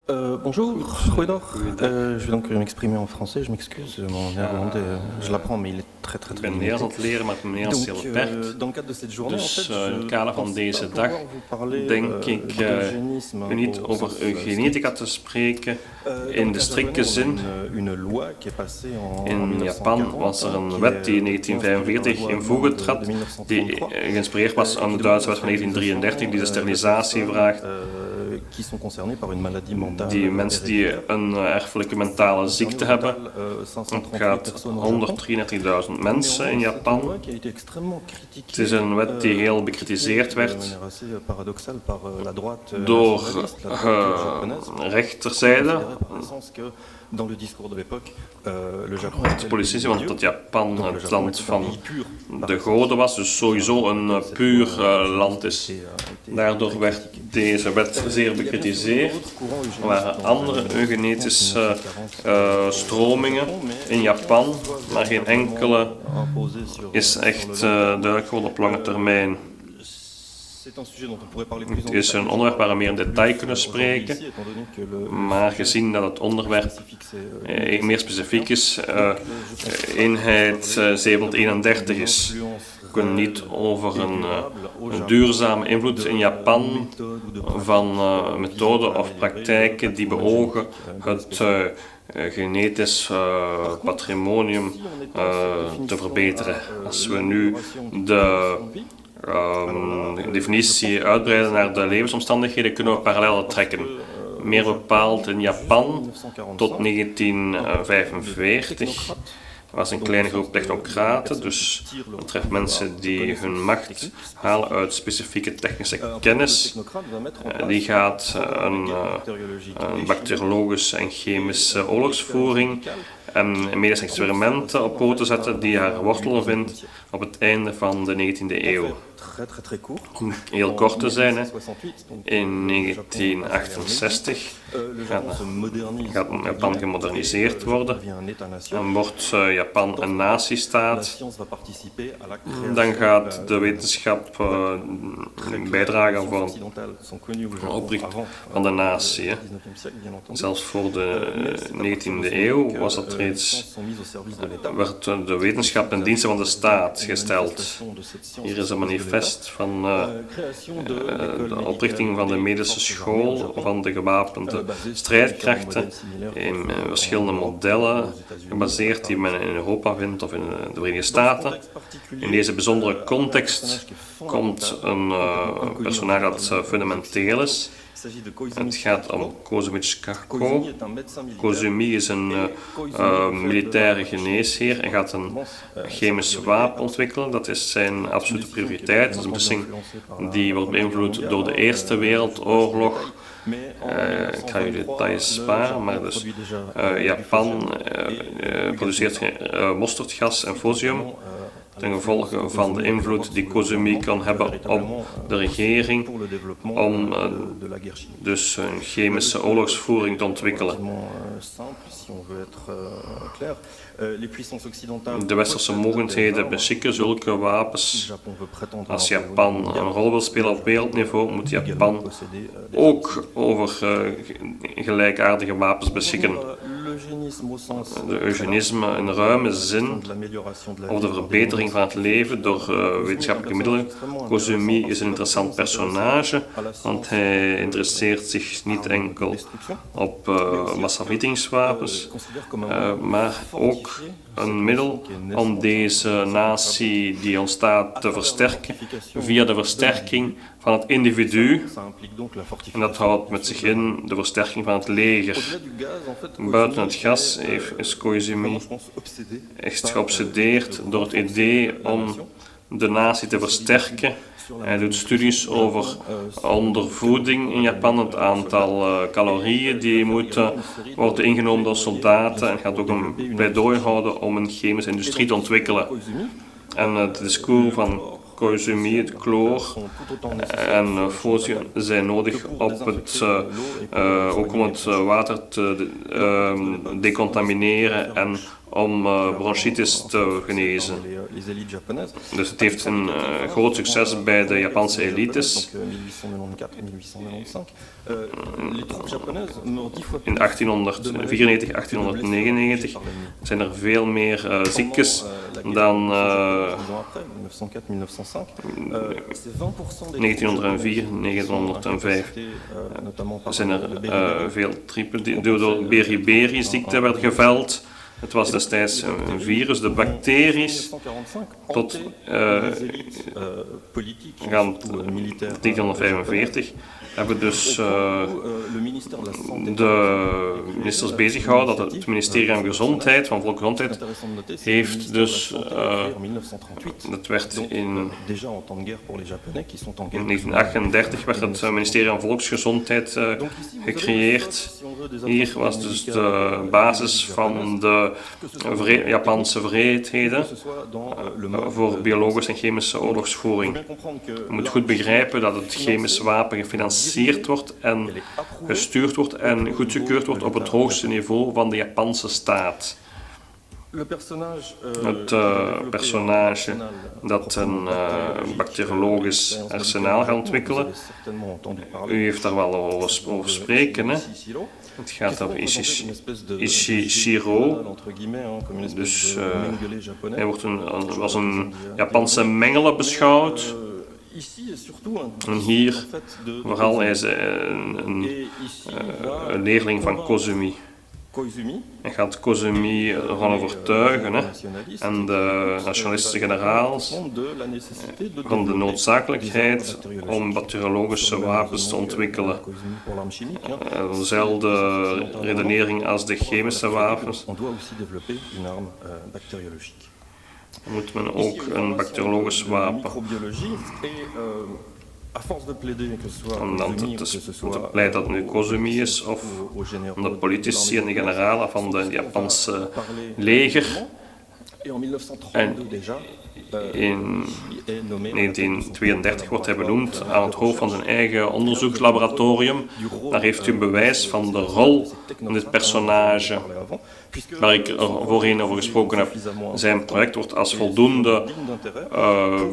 Bonjour, goeiedag. Goeiedag. Je vais donc m'exprimer en français, je m'excuse, mon néerlandais, je l'apprends, mais il est très Ik ben Nederlands aan het leren, maar mijn Nederlands is heel beperkt. dans le cadre de cette journée, Dus en fait, in het kader van deze dag parler denk ik niet over eugenetica te spreken in de strikte zin. In Japan was er een wet die in 1945 in voege trad, die geïnspireerd was aan de Duitse wet van 1933, die de sterilisatie vraagt. Die mensen die een erfelijke mentale ziekte hebben. Het gaat 133.000 mensen in Japan. Het is een wet die heel bekritiseerd werd door rechterzijde. De politici, want dat Japan het land van de goden was, dus sowieso een puur land is. Daardoor werd deze wet zeer bekritiseerd. Er waren andere eugenetische stromingen in Japan, maar geen enkele is echt duidelijk geworden op lange termijn. Het is een onderwerp waar we meer in detail kunnen spreken, maar gezien dat het onderwerp meer specifiek is, eenheid 731 is. We kunnen niet over een duurzame invloed in Japan van methoden of praktijken die beogen het genetisch patrimonium te verbeteren. Als we nu de definitie uitbreiden naar de levensomstandigheden, kunnen we parallellen trekken. Meer bepaald in Japan tot 1945 was een kleine groep technocraten, dus dat betreft mensen die hun macht halen uit specifieke technische kennis. Die gaat een bacteriologische en chemische oorlogsvoering en medische experimenten op poten zetten die haar wortel vindt op het einde van de 19e eeuw. Om heel kort te zijn, in 1968 gaat Japan gemoderniseerd worden en wordt Japan een natiestaat. Dan gaat de wetenschap bijdragen voor een opricht van de natie. Zelfs voor de 19e eeuw was dat reeds, werd de wetenschap ten dienste van de staat gesteld. Hier is een manifest van de oprichting van de medische school van de gewapende strijdkrachten in verschillende modellen gebaseerd die men in Europa vindt of in de Verenigde Staten. In deze bijzondere context komt een personage dat fundamenteel is. Het gaat om Kozumi Kakko. Kozumi is een militaire geneesheer en gaat een chemisch wapen ontwikkelen. Dat is zijn absolute prioriteit. Dat is een beslissing die wordt beïnvloed door de Eerste Wereldoorlog. Ik ga jullie details sparen, maar dus Japan produceert mosterdgas en fosium ten gevolge van de invloed die Kozumi kan hebben op de regering om dus een chemische oorlogsvoering te ontwikkelen. De westerse mogendheden beschikken zulke wapens. Als Japan een rol wil spelen op wereldniveau, moet Japan ook over gelijkaardige wapens beschikken. De eugenisme in ruime zin, of de verbetering van het leven door wetenschappelijke middelen. Kozumi is een interessant personage, want hij interesseert zich niet enkel op massavernietigingswapens, maar ook een middel om deze natie die ontstaat te versterken via de versterking van het individu. En dat houdt met zich in de versterking van het leger. Buiten het gas is Koizumi echt geobsedeerd door het idee om de natie te versterken. Hij doet studies over ondervoeding in Japan, het aantal calorieën die moeten worden ingenomen door soldaten en gaat ook een pleidooi houden om een chemische industrie te ontwikkelen. En het discours van Koizumi, het chloor en fosium zijn nodig op ook om het water te decontamineren en om bronchitis te genezen. Dus het heeft een groot succes bij de Japanse elites. In 1894, 1899 zijn er veel meer ziektes dan 1904, 1905. Zijn er veel tripen die door de beriberi-ziekte werd geveld. Het was destijds een virus, de bacteriën tot 1945 hebben dus de ministers bezig gehouden dat het ministerie van Gezondheid, van Volksgezondheid, heeft dus, dat werd in 1938 werd het ministerie van Volksgezondheid gecreëerd. Hier was dus de basis van de Japanse vreedheden voor biologische en chemische oorlogsvoering. Je moet goed begrijpen dat het chemische wapen gefinancierd wordt en gestuurd wordt en goedgekeurd wordt op het hoogste niveau van de Japanse staat. Het personage dat een bacteriologisch arsenaal gaat ontwikkelen, u heeft daar wel over spreken, hè? Het gaat over Ishishiro, dus hij wordt als een Japanse mengele beschouwd. En hier vooral hij is een leerling van Kozumi. Hij gaat Kozumi ervan overtuigen, hè, en de nationalistische generaals van de noodzakelijkheid om bacteriologische wapens te ontwikkelen. Dezelfde redenering als de chemische wapens. Moet men ook een bacteriologisch wapen. Om dan te pleiten dat het nu Kozumi is, of om de politici en de generalen van de Japanse leger. En in 1932 wordt hij benoemd aan het hoofd van zijn eigen onderzoekslaboratorium. Daar heeft u een bewijs van de rol van dit personage waar ik voorheen over gesproken heb. Zijn project wordt als voldoende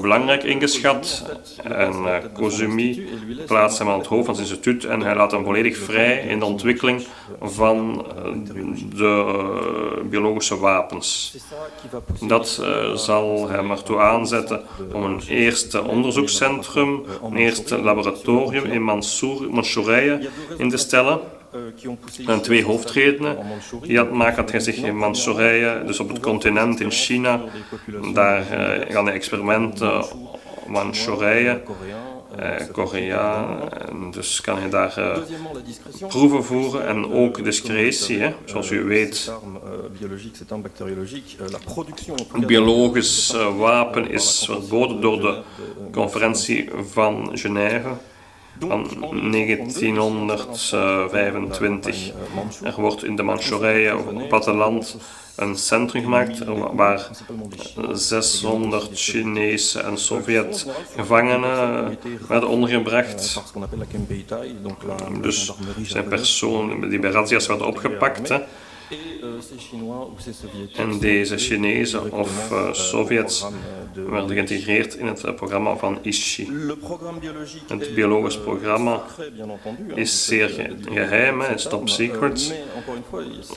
belangrijk ingeschat en Kozumi plaatst hem aan het hoofd van zijn instituut en hij laat hem volledig vrij in de ontwikkeling van de biologische wapens. Dat zal hem ertoe aanzetten om een eerste onderzoekscentrum, een eerste laboratorium in Manchurije in te stellen. En twee hoofdredenen die dat maakt dat hij zich in Manchurije, dus op het continent in China, daar gaan de experimenten Manchurije, Korea, dus kan hij daar proeven voeren en ook discretie, hè, zoals u weet. Het biologisch wapen is verboden door de conferentie van Genève van 1925. Er wordt in de Manchurije op het platteland een centrum gemaakt waar 600 Chinese en Sovjet gevangenen werden ondergebracht. Dus zijn personen die bij razzia's werden opgepakt. Hè. En deze Chinezen of Sovjets werden geïntegreerd in het programma van Ishi. Het biologisch programma is zeer geheim, is top secret.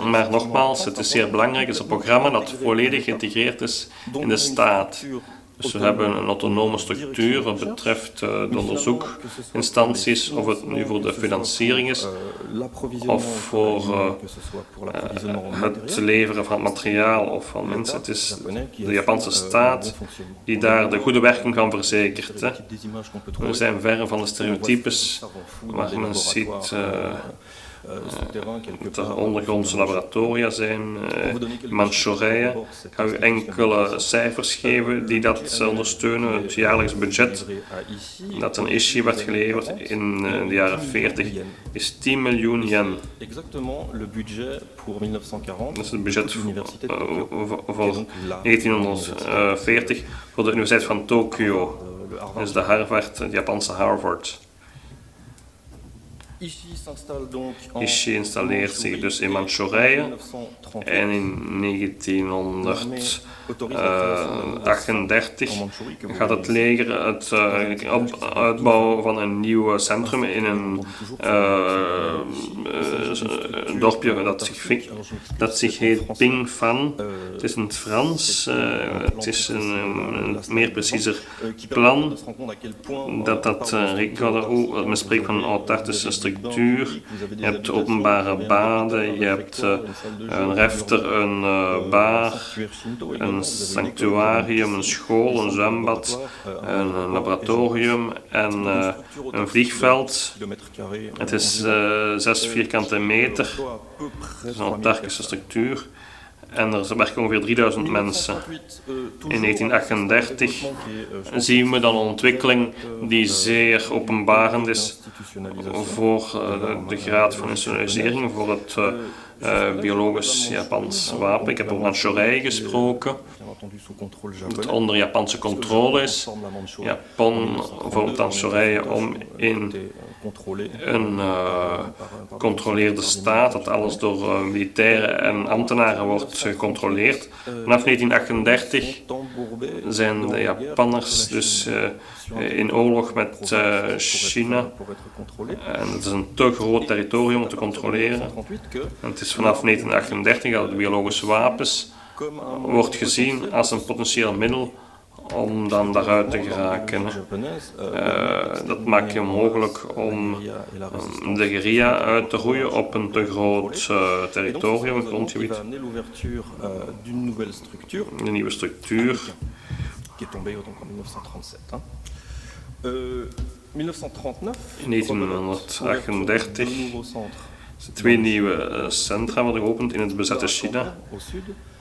Maar nogmaals, het is zeer belangrijk. Het is een programma dat volledig geïntegreerd is in de staat. Dus we hebben een autonome structuur wat betreft de onderzoekinstanties, of het nu voor de financiering is, of voor het leveren van het materiaal of van mensen. Het is de Japanse staat die daar de goede werking van verzekert. Hè. We zijn ver van de stereotypes waar men ziet dat er ondergrondse laboratoria zijn in Manchurije. Ik ga u enkele cijfers geven die dat ondersteunen. Het jaarlijks budget dat een Ishi werd geleverd in de jaren 40 is 10 miljoen yen. Dat is het budget voor 1940 voor de Universiteit van Tokio. Dat is de Harvard, het Japanse Harvard. Ishi installeert zich dus in Manchurije en in 1938 gaat het leger het uitbouwen van een nieuw centrum in een dorpje dat zich heet Pingfan. Het is in het Frans, het is een meer preciezer plan dat men spreekt van een autartische structuur. Je hebt openbare baden, je hebt een refter, een bar, een sanctuarium, een school, een zwembad, een laboratorium en een vliegveld. Het is 6 vierkante meter, het is een autarkische structuur. En er werken ongeveer 3000 mensen. In 1938 zien we dan een ontwikkeling die zeer openbarend is voor de graad van institutionalisering, voor het biologisch Japans wapen. Ik heb over Manchurije gesproken, dat onder Japanse controle is. Japan vormt Manchurije om in een gecontroleerde staat, dat alles door militairen en ambtenaren wordt gecontroleerd. Vanaf 1938 zijn de Japanners dus in oorlog met China. En het is een te groot territorium om te controleren. En het is vanaf 1938 dat de biologische wapens wordt gezien als een potentieel middel om dan daaruit te geraken. Dat maakt het mogelijk om de guerrilla uit te roeien op een te groot territorium, grondgebied. Een nieuwe structuur. In 1938 zijn 2 nieuwe centra worden geopend in het bezette China.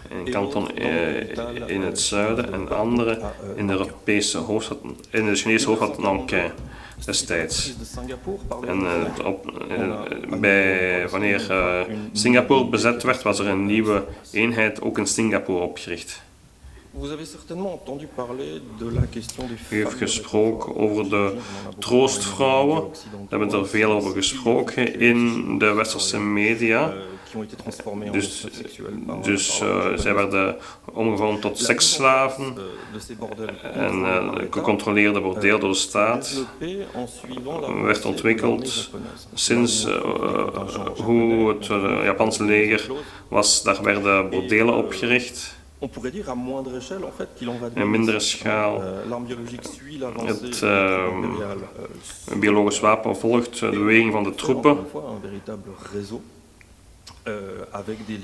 Een kanton in het zuiden en andere in de Europese hoofdstad, in de Chinese hoofdstad Nanking destijds. En wanneer Singapore bezet werd, was er een nieuwe eenheid ook in Singapore opgericht. U heeft gesproken over de troostvrouwen. We hebben er veel over gesproken in de westerse media. Dus zij werden omgevormd tot seksslaven en gecontroleerde bordeel door de staat werd ontwikkeld sinds hoe het Japanse leger was. Daar werden bordelen opgericht. In mindere schaal. Het biologisch wapen volgt de beweging van de troepen.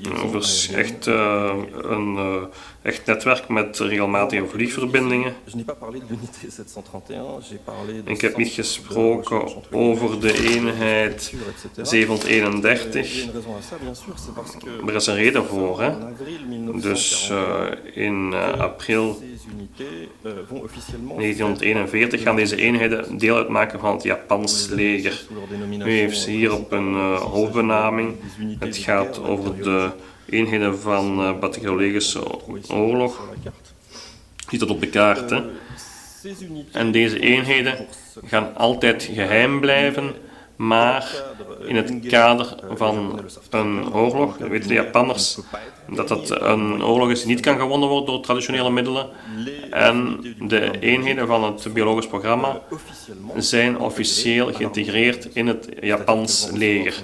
Er is echt een echt netwerk met regelmatige vliegverbindingen. Ik heb niet gesproken over de eenheid 731. Er is een reden voor. Hè? Dus in april 1941 gaan deze eenheden deel uitmaken van het Japans leger. U heeft ze hier op een hoofdbenaming. Het gaat over de eenheden van bacteriologische oorlog. Je ziet dat op de kaart. Hè? En deze eenheden gaan altijd geheim blijven, maar in het kader van een oorlog weten de Japanners dat het een oorlog is die niet kan gewonnen worden door traditionele middelen. En de eenheden van het biologisch programma zijn officieel geïntegreerd in het Japans leger.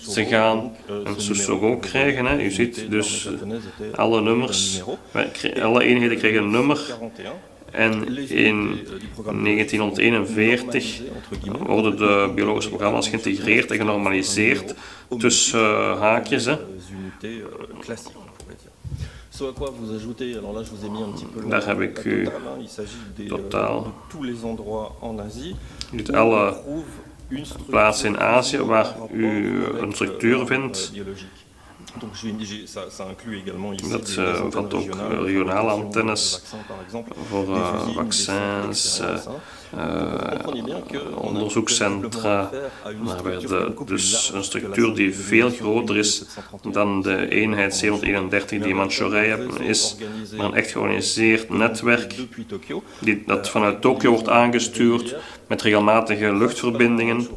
Ze gaan een Susoro krijgen. Hè. U ziet dus alle nummers, alle eenheden krijgen een nummer. En in 1941 worden de biologische programma's geïntegreerd en genormaliseerd tussen haakjes. Hè. Daar heb ik u totaal uit alle plaatsen in Azië waar u een structuur vindt Dat bevat ook regionale antennes voor vaccins, onderzoekscentra. Maar werd dus een structuur die veel groter is dan de eenheid 731 die in Mandjoerije is, maar een echt georganiseerd netwerk dat vanuit Tokio wordt aangestuurd met regelmatige luchtverbindingen,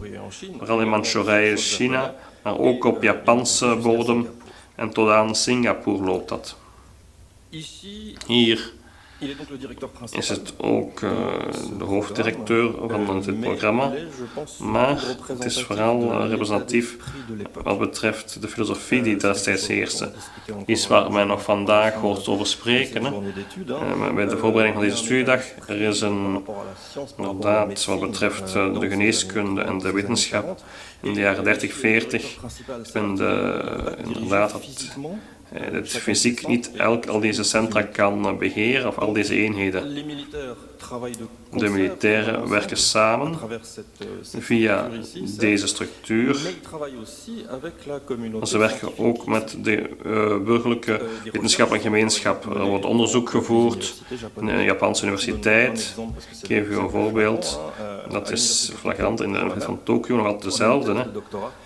vooral in Mandjoerije, China, maar ook op Japanse bodem en tot aan Singapore loopt dat. Hier is het ook de hoofddirecteur van dit programma, maar het is vooral representatief wat betreft de filosofie die destijds heerste. Iets waar men nog vandaag hoort over spreken. Bij de voorbereiding van deze studiedag, er is inderdaad wat betreft de geneeskunde en de wetenschap in de jaren 30, 40, inderdaad het fysiek niet al deze centra kan beheren of al deze eenheden. De militairen werken samen via deze structuur. Ze werken ook met de burgerlijke wetenschappelijke gemeenschap. Er wordt onderzoek gevoerd in de Japanse universiteit. Ik geef u een voorbeeld. Dat is flagrant in de Universiteit van Tokio, nog altijd dezelfde. Hè.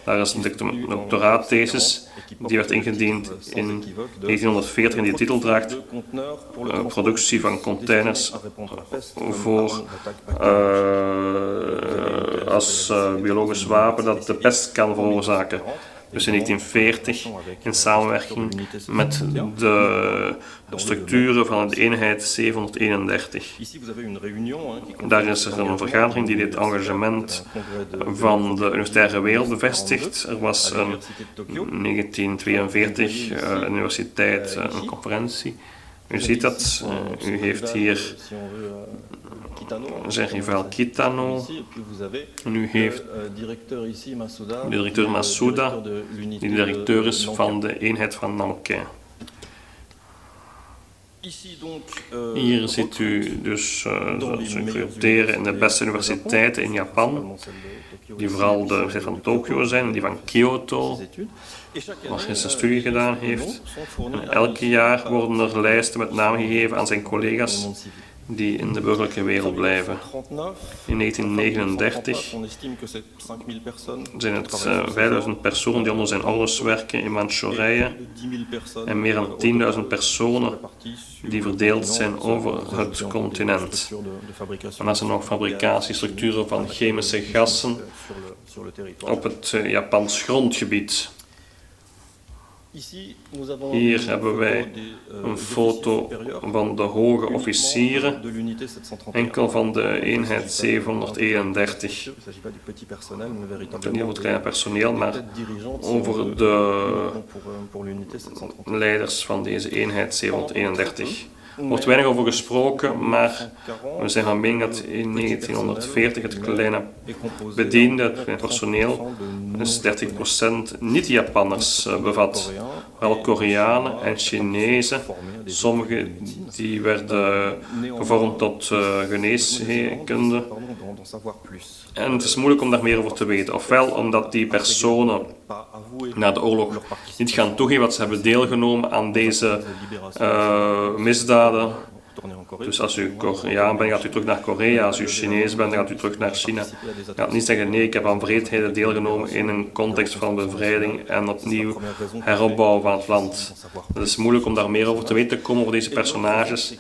Daar is een doctoraatthesis, die werd ingediend in 1940 en die titel draagt productie van containers voor als biologisch wapen dat de pest kan veroorzaken. Dus in 1940 in samenwerking met de structuren van de eenheid 731. Daar is er een vergadering die dit engagement van de universitaire wereld bevestigt. Er was in 1942 een universiteit, een conferentie. U ziet dat, u heeft hier zijn rivaal Kitano. En u heeft de directeur Masuda, die de directeur is van de eenheid van Nankin. Hier ziet u dus ze recruteren in de beste universiteiten in Japan, die vooral de Universiteit van Tokio zijn, die van Kyoto, waar hij zijn studie gedaan heeft. En elke jaar worden er lijsten met namen gegeven aan zijn collega's die in de burgerlijke wereld blijven. In 1939 zijn het 5000 personen die onder zijn orders werken in Mandjoerije en meer dan 10.000 personen die verdeeld zijn over het continent. En dan zijn er nog fabricatiestructuren van chemische gassen op het Japans grondgebied. Hier hebben wij een foto van de hoge officieren, enkel van de eenheid 731. Niet over het kleine personeel, maar over de leiders van deze eenheid 731. Er wordt weinig over gesproken, maar we zijn van mening dat in 1940 het kleine bediende, het kleine personeel, dus 30% niet-Japanners bevat. Vooral Koreanen en Chinezen. Sommigen die werden gevormd tot geneeskunde. En het is moeilijk om daar meer over te weten. Ofwel omdat die personen na de oorlog niet gaan toegeven dat ze hebben deelgenomen aan deze misdaden. Dus als u Koreaan bent, gaat u terug naar Korea. Als u Chinees bent, dan gaat u terug naar China. Je gaat niet zeggen, nee, ik heb aan wreedheden deelgenomen in een context van bevrijding en opnieuw heropbouw van het land. Het is moeilijk om daar meer over te weten te komen over deze personages.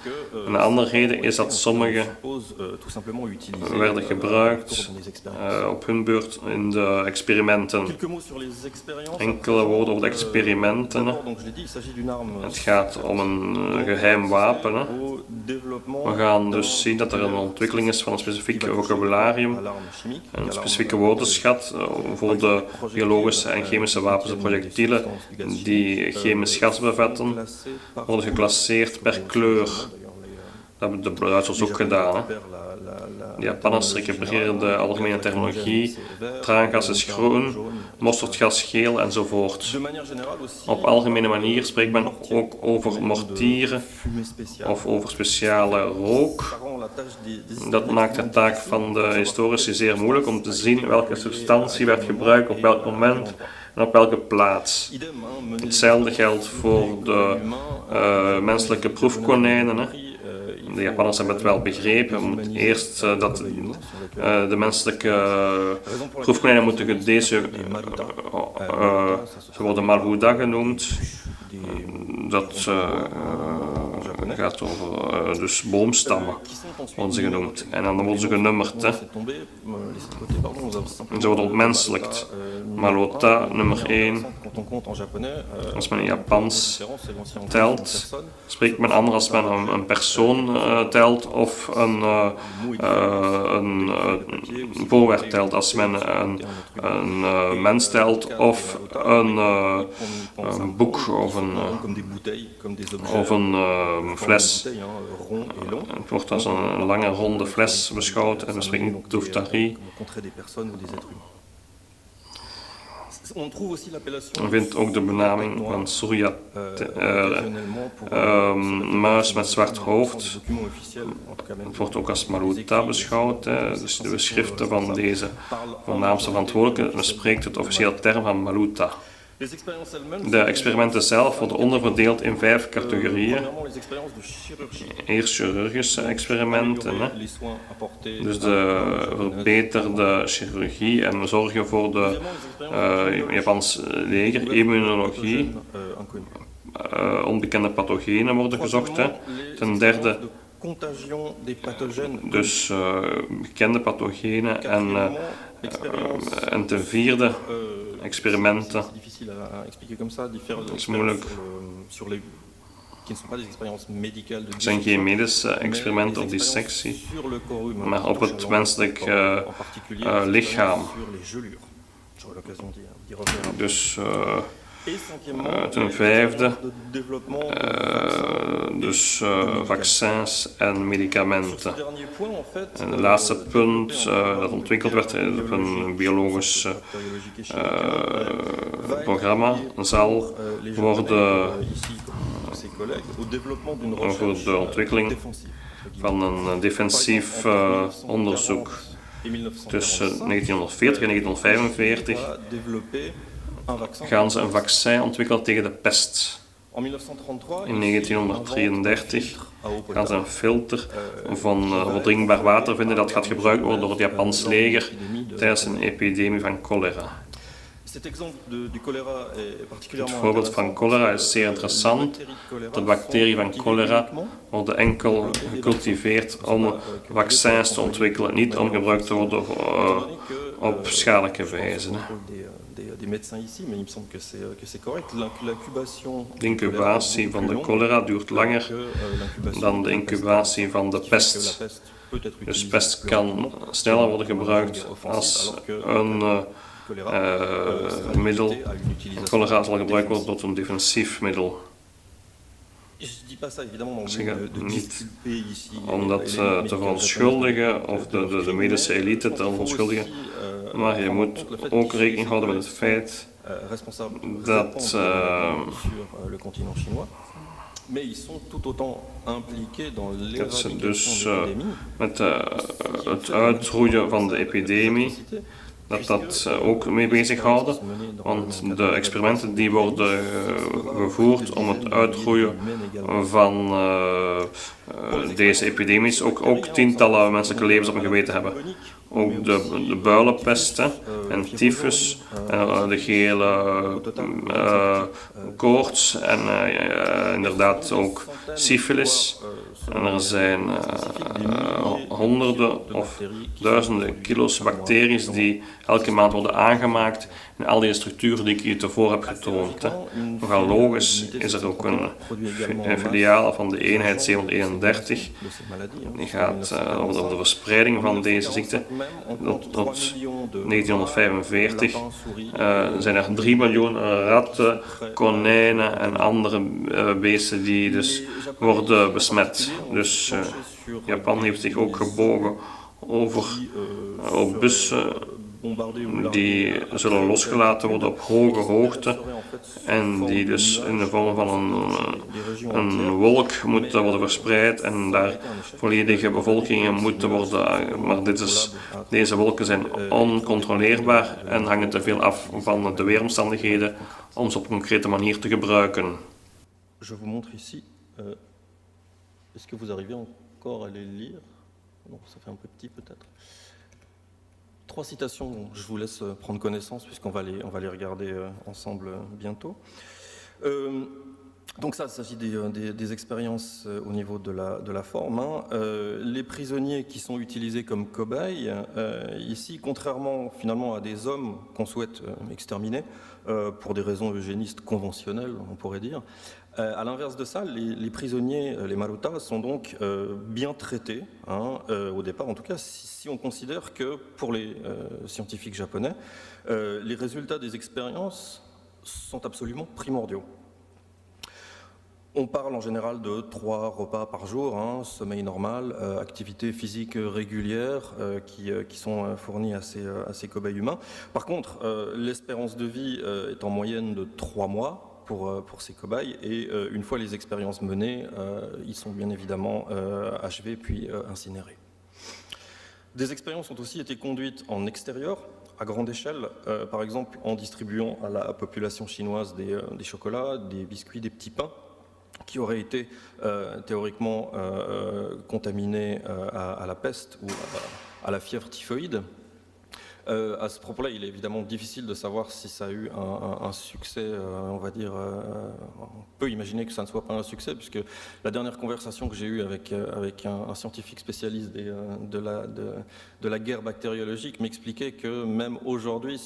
Een andere reden is dat sommige werden gebruikt op hun beurt in de experimenten. Enkele woorden over de experimenten. Het gaat om een geheim wapen. We gaan dus zien dat er een ontwikkeling is van een specifiek vocabularium, een specifieke woordenschat voor de biologische en chemische wapens en projectielen die chemisch gas bevatten, worden geclasseerd per kleur. Dat hebben de Duitsers ook gedaan. Hè. De Japanners recupereren de algemene terminologie. Traangas is groen, mosterdgas geel enzovoort. Op algemene manier spreekt men ook over mortieren of over speciale rook. Dat maakt de taak van de historici zeer moeilijk om te zien welke substantie werd gebruikt op welk moment en op welke plaats. Hetzelfde geldt voor de menselijke proefkonijnen. Hè. De Japanners hebben het wel begrepen. We moeten eerst dat de menselijke proefkonijnen moeten ze worden Malhuda genoemd. Dat gaat over dus boomstammen, worden ze genoemd. En dan worden ze genummerd. Hè. Ze worden ontmenselijkt. Malota nummer 1. Als men in Japans telt, spreekt men anders als men een persoon telt of een voorwerp telt. Als men een mens telt of een boek of een fles. Het wordt als een lange ronde fles beschouwd en we spreken niet Tuftari. Je vindt ook de benaming van Surya, muis met zwart hoofd. Het wordt ook als Maluta beschouwd. Dus de beschriften van deze voornaamste verantwoordelijke spreekt het officieel term van Maluta. De experimenten zelf worden onderverdeeld in 5 categorieën. Eerst chirurgische experimenten, hè. Dus de verbeterde chirurgie en zorgen voor de Japanse leger, immunologie, onbekende pathogenen worden gezocht. Hè. Ten derde, dus bekende pathogenen en ten vierde, experimenten. Dat is moeilijk. Het zijn geen medische experimenten of dissectie, maar op het menselijk lichaam. Dus ten vijfde, dus vaccins en medicamenten. En het laatste punt dat ontwikkeld werd op een biologisch programma zal worden over de ontwikkeling van een defensief onderzoek tussen 1940 en 1945 gaan ze een vaccin ontwikkelen tegen de pest. In 1933 gaan ze een filter van drinkbaar water vinden dat gaat gebruikt worden door het Japans leger tijdens een epidemie van cholera. Het voorbeeld van cholera is zeer interessant. De bacteriën van cholera worden enkel gecultiveerd om vaccins te ontwikkelen, niet om gebruikt te worden op schadelijke wijze. De incubatie van de cholera duurt langer dan de incubatie van de pest. Dus pest kan sneller worden gebruikt als een middel. Cholera zal gebruikt worden tot een defensief middel. Ik zeg het niet om dat te verontschuldigen of de medische elite te verontschuldigen, maar je moet ook rekening houden met het feit dat ze dus met het uitroeien van de epidemie dat ook mee bezighouden, want de experimenten die worden gevoerd om het uitroeien van deze epidemies ook tientallen menselijke levens op hun geweten hebben. Ook de builenpest en tyfus, de gele koorts en inderdaad ook syfilis. En er zijn honderden of duizenden kilo's bacteriën die elke maand worden aangemaakt in al die structuren die ik hier tevoren heb getoond. Nogal logisch is er ook een filiaal van de eenheid 731. Die gaat over de verspreiding van deze ziekte. Tot 1945 zijn er 3 miljoen ratten, konijnen en andere beesten die dus worden besmet. Dus Japan heeft zich ook gebogen over bussen die zullen losgelaten worden op hoge hoogte en die dus in de vorm van een wolk moeten worden verspreid en daar volledige bevolkingen moeten worden, maar deze wolken zijn oncontroleerbaar en hangen te veel af van de weeromstandigheden om ze op een concrete manier te gebruiken. Je vous montre ici. Est-ce que vous arrivez encore à les lire? Non, ça fait un peu petit peut-être. 3 citations dont je vous laisse prendre connaissance puisqu'on va les regarder ensemble bientôt. Donc ça, il s'agit des expériences au niveau de la forme. Les prisonniers qui sont utilisés comme cobayes, ici, contrairement finalement à des hommes qu'on souhaite exterminer, pour des raisons eugénistes conventionnelles, on pourrait dire, à l'inverse de ça, les prisonniers, les marutas, sont donc bien traités, au départ en tout cas, si on considère que pour les scientifiques japonais, les résultats des expériences sont absolument primordiaux. On parle en général de 3 repas par jour, sommeil normal, activité physique régulière qui sont fournies à ces cobayes humains. Par contre, l'espérance de vie est en moyenne de 3 mois pour ces cobayes et une fois les expériences menées, ils sont bien évidemment achevés puis incinérés. Des expériences ont aussi été conduites en extérieur, à grande échelle, par exemple en distribuant à la population chinoise des chocolats, des biscuits, des petits pains, qui auraient été théoriquement contaminés à la peste ou à la fièvre typhoïde. À ce propos-là, il est évidemment difficile de savoir si ça a eu un succès, on va dire, on peut imaginer que ça ne soit pas un succès, puisque la dernière conversation que j'ai eue avec un scientifique spécialiste de la guerre bactériologique m'expliquait que même aujourd'hui,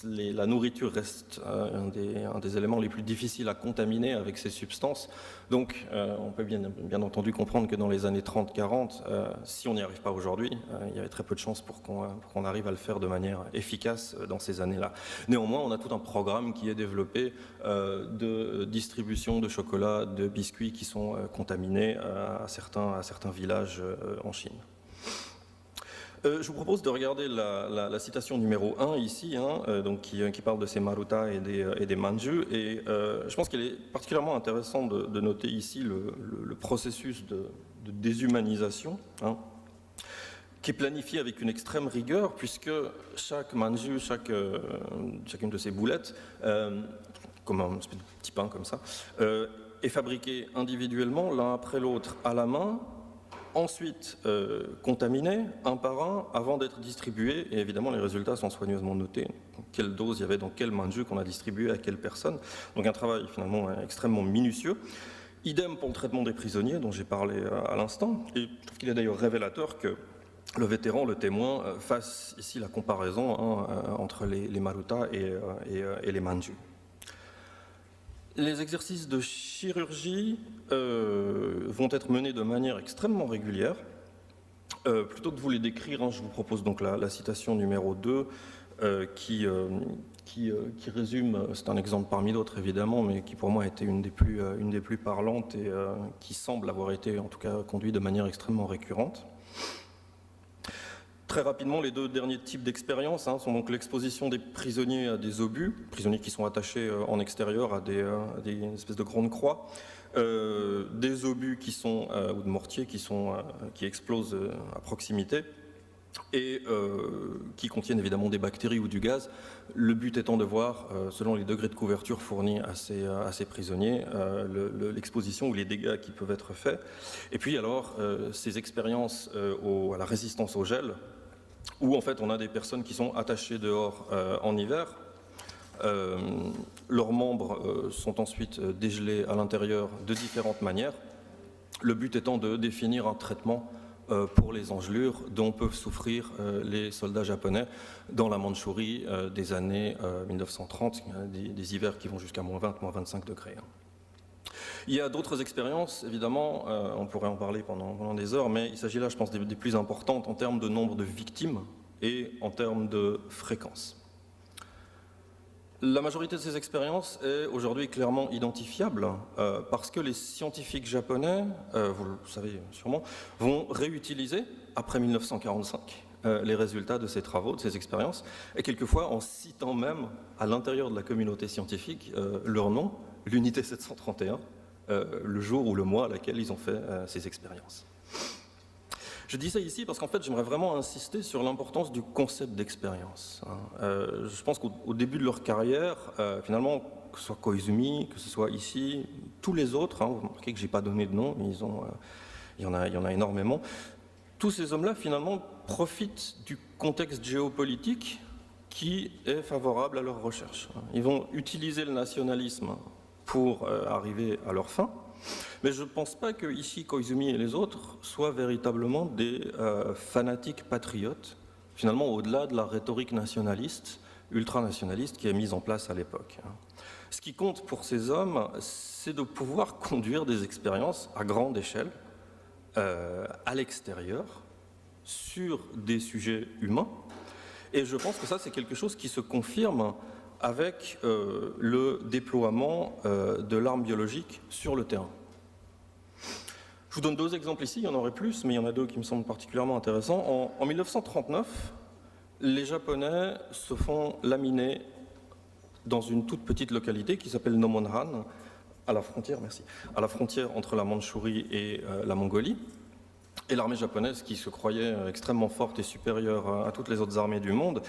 la nourriture reste un des éléments les plus difficiles à contaminer avec ces substances. Donc on peut bien entendu comprendre que dans les années 30-40, si on n'y arrive pas aujourd'hui, il y avait très peu de chances pour qu'on arrive à le faire de manière efficace dans ces années-là. Néanmoins, on a tout un programme qui est développé de distribution de chocolat, de biscuits qui sont contaminés à certains villages en Chine. Je vous propose de regarder la citation numéro 1 ici, donc qui parle de ces marutas et des manju. Et je pense qu'il est particulièrement intéressant de noter ici le processus de déshumanisation, qui est planifié avec une extrême rigueur, puisque chaque manju, chacune de ces boulettes, comme un petit pain comme ça, est fabriqué individuellement, l'un après l'autre, à la main, ensuite contaminés un par un avant d'être distribués, et évidemment les résultats sont soigneusement notés, quelle dose il y avait dans quel manju qu'on a distribué à quelle personne, donc un travail finalement extrêmement minutieux. Idem pour le traitement des prisonniers dont j'ai parlé à l'instant, et je trouve qu'il est d'ailleurs révélateur que le vétéran, le témoin, fasse ici la comparaison entre les marutas et les manju. Les exercices de chirurgie vont être menés de manière extrêmement régulière. Plutôt que de vous les décrire, je vous propose donc la citation numéro 2 qui résume, c'est un exemple parmi d'autres évidemment, mais qui pour moi était une des plus parlantes et qui semble avoir été en tout cas conduite de manière extrêmement récurrente. Très rapidement, les 2 derniers types d'expériences sont donc l'exposition des prisonniers à des obus, prisonniers qui sont attachés en extérieur à des espèces de grandes croix, des obus ou de mortiers qui explosent à proximité et qui contiennent évidemment des bactéries ou du gaz. Le but étant de voir, selon les degrés de couverture fournis à ces prisonniers, l'exposition ou les dégâts qui peuvent être faits. Et puis alors, ces expériences à la résistance au gel, où en fait on a des personnes qui sont attachées dehors en hiver. Leurs membres sont ensuite dégelés à l'intérieur de différentes manières. Le but étant de définir un traitement pour les engelures dont peuvent souffrir les soldats japonais dans la Mandchourie des années 1930, des hivers qui vont jusqu'à moins 20, moins 25 degrés. Il y a d'autres expériences, évidemment, on pourrait en parler pendant des heures, mais il s'agit là, je pense, des plus importantes en termes de nombre de victimes et en termes de fréquence. La majorité de ces expériences est aujourd'hui clairement identifiable parce que les scientifiques japonais, vous le savez sûrement, vont réutiliser, après 1945, les résultats de ces travaux, de ces expériences, et quelquefois en citant même à l'intérieur de la communauté scientifique leur nom, l'unité 731, le jour ou le mois à laquelle ils ont fait ces expériences. Je dis ça ici parce qu'en fait, j'aimerais vraiment insister sur l'importance du concept d'expérience. Je pense qu'au début de leur carrière, finalement, que ce soit Koizumi, que ce soit ici, tous les autres, vous remarquez que je n'ai pas donné de nom, mais il y en a énormément, tous ces hommes-là, finalement, profitent du contexte géopolitique qui est favorable à leur recherche. Ils vont utiliser le nationalisme pour arriver à leur fin, mais je ne pense pas que ici Koizumi et les autres soient véritablement des fanatiques patriotes, finalement au-delà de la rhétorique nationaliste, ultranationaliste qui est mise en place à l'époque. Ce qui compte pour ces hommes, c'est de pouvoir conduire des expériences à grande échelle, à l'extérieur, sur des sujets humains, et je pense que ça c'est quelque chose qui se confirme avec le déploiement de l'arme biologique sur le terrain. Je vous donne deux exemples ici, il y en aurait plus, mais il y en a deux qui me semblent particulièrement intéressants. En 1939, les Japonais se font laminer dans une toute petite localité qui s'appelle Nomonhan, à la frontière entre la Mandchourie et la Mongolie. Et l'armée japonaise, qui se croyait extrêmement forte et supérieure à toutes les autres armées du monde,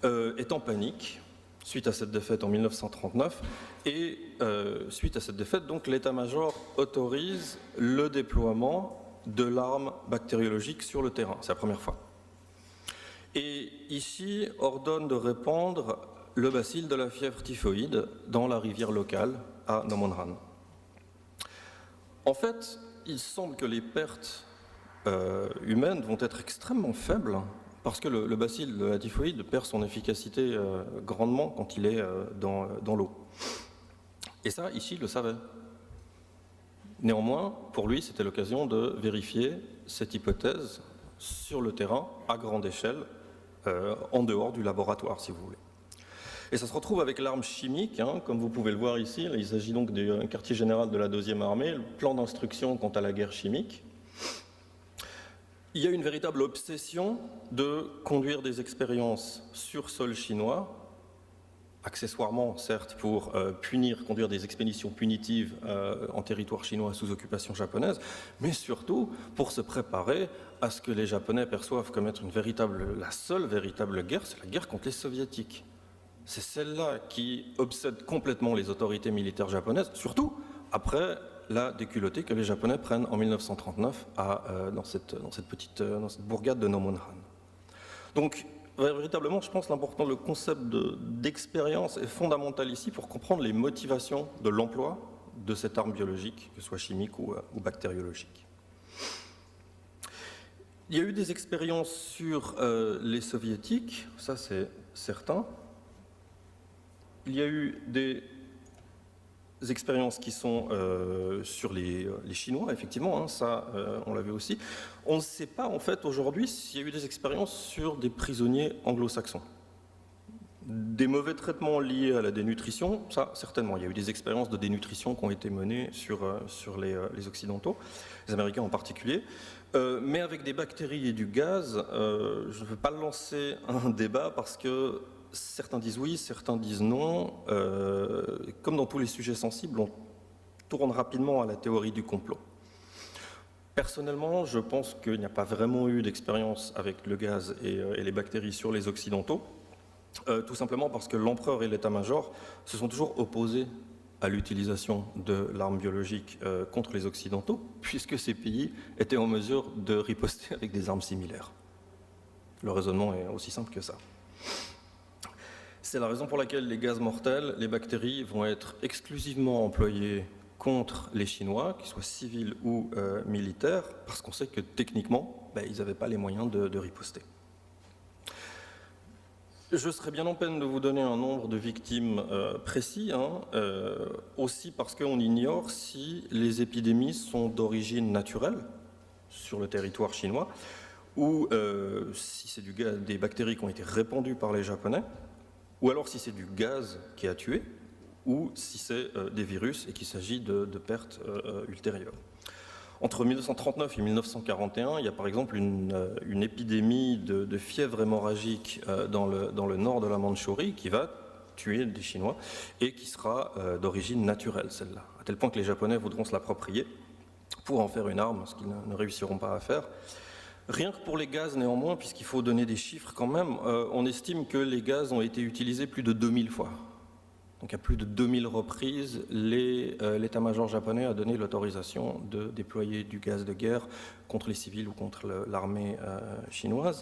est en panique suite à cette défaite en 1939. Et suite à cette défaite, donc, l'état-major autorise le déploiement de l'arme bactériologique sur le terrain. C'est la première fois. Et ici, ordonne de répandre le bacille de la fièvre typhoïde dans la rivière locale à Nomonhan. En fait, il semble que les pertes humaines vont être extrêmement faibles parce que le bacille de la typhoïde perd son efficacité grandement quand il est dans l'eau. Et ça, ici, il le savait. Néanmoins, pour lui, c'était l'occasion de vérifier cette hypothèse sur le terrain, à grande échelle, en dehors du laboratoire, si vous voulez. Et ça se retrouve avec l'arme chimique, comme vous pouvez le voir ici. Il s'agit donc du quartier général de la 2e armée, le plan d'instruction quant à la guerre chimique. Il y a une véritable obsession de conduire des expériences sur sol chinois, accessoirement certes pour conduire des expéditions punitives en territoire chinois sous occupation japonaise, mais surtout pour se préparer à ce que les Japonais perçoivent comme être la seule véritable guerre, c'est la guerre contre les Soviétiques. C'est celle-là qui obsède complètement les autorités militaires japonaises, surtout après la déculottée que les Japonais prennent en 1939 dans cette bourgade de Nomonhan. Donc, véritablement, je pense le concept d'expérience est fondamental ici pour comprendre les motivations de l'emploi de cette arme biologique, que ce soit chimique ou bactériologique. Il y a eu des expériences sur les soviétiques, ça c'est certain. Il y a eu des expériences qui sont sur les Chinois, effectivement, ça on l'a vu aussi. On ne sait pas en fait aujourd'hui s'il y a eu des expériences sur des prisonniers anglo-saxons. Des mauvais traitements liés à la dénutrition, ça certainement. Il y a eu des expériences de dénutrition qui ont été menées sur les Occidentaux, les Américains en particulier. Mais avec des bactéries et du gaz, je ne veux pas lancer un débat parce que certains disent oui, certains disent non. Comme dans tous les sujets sensibles, on tourne rapidement à la théorie du complot. Personnellement, je pense qu'il n'y a pas vraiment eu d'expérience avec le gaz et les bactéries sur les Occidentaux, tout simplement parce que l'empereur et l'état-major se sont toujours opposés à l'utilisation de l'arme biologique contre les Occidentaux, puisque ces pays étaient en mesure de riposter avec des armes similaires. Le raisonnement est aussi simple que ça. C'est la raison pour laquelle les gaz mortels, les bactéries, vont être exclusivement employés contre les Chinois, qu'ils soient civils ou militaires, parce qu'on sait que techniquement, ils n'avaient pas les moyens de riposter. Je serais bien en peine de vous donner un nombre de victimes précis, aussi parce qu'on ignore si les épidémies sont d'origine naturelle sur le territoire chinois, ou si c'est des bactéries qui ont été répandues par les Japonais, ou alors si c'est du gaz qui a tué, ou si c'est des virus et qu'il s'agit de pertes ultérieures. Entre 1939 et 1941, il y a par exemple une épidémie de fièvre hémorragique dans le nord de la Mandchourie qui va tuer des Chinois et qui sera d'origine naturelle, celle-là, à tel point que les Japonais voudront se l'approprier pour en faire une arme, ce qu'ils ne réussiront pas à faire. Rien que pour les gaz, néanmoins, puisqu'il faut donner des chiffres quand même, on estime que les gaz ont été utilisés plus de 2000 fois. Donc à plus de 2000 reprises, l'état-major japonais a donné l'autorisation de déployer du gaz de guerre contre les civils ou contre l'armée chinoise.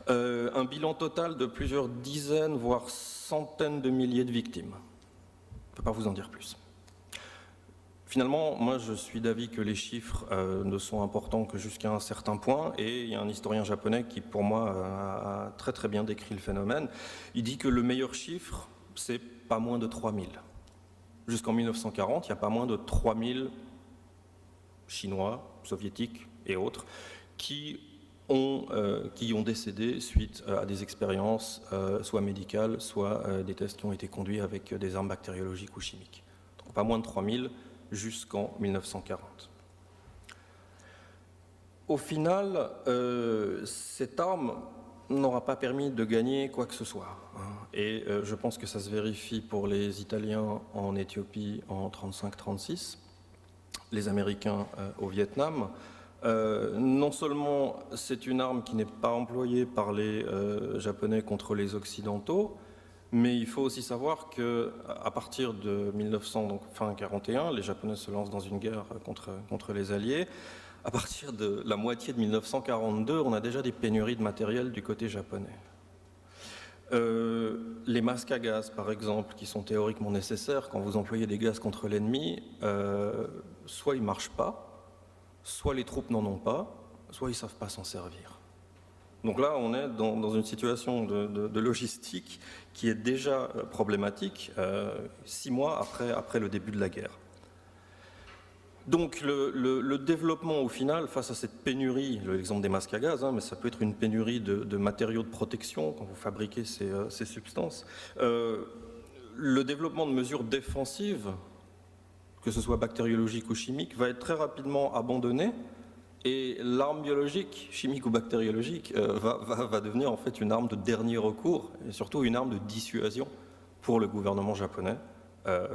Un bilan total de plusieurs dizaines, voire centaines de milliers de victimes. Je ne peux pas vous en dire plus. Finalement, moi je suis d'avis que les chiffres ne sont importants que jusqu'à un certain point, et il y a un historien japonais qui pour moi a très très bien décrit le phénomène. Il dit que le meilleur chiffre, c'est pas moins de 3000. Jusqu'en 1940, il n'y a pas moins de 3000 Chinois, soviétiques et autres qui ont décédé suite à des expériences soit médicales, soit des tests qui ont été conduits avec des armes bactériologiques ou chimiques. Donc pas moins de 3000 jusqu'en 1940. Au final, cette arme n'aura pas permis de gagner quoi que ce soit. Et je pense que ça se vérifie pour les Italiens en Éthiopie en 1935-1936, les Américains au Vietnam. Non seulement c'est une arme qui n'est pas employée par les Japonais contre les Occidentaux, mais il faut aussi savoir qu'à partir de 1941, les Japonais se lancent dans une guerre contre les Alliés. À partir de la moitié de 1942, on a déjà des pénuries de matériel du côté japonais. Les masques à gaz, par exemple, qui sont théoriquement nécessaires quand vous employez des gaz contre l'ennemi, soit ils ne marchent pas, soit les troupes n'en ont pas, soit ils ne savent pas s'en servir. Donc là, on est dans une situation de logistique qui est déjà problématique 6 mois après le début de la guerre. Donc le développement au final, face à cette pénurie, l'exemple des masques à gaz, mais ça peut être une pénurie de matériaux de protection quand vous fabriquez ces substances, le développement de mesures défensives, que ce soit bactériologiques ou chimiques, va être très rapidement abandonné. Et l'arme biologique, chimique ou bactériologique, va devenir en fait une arme de dernier recours et surtout une arme de dissuasion pour le gouvernement japonais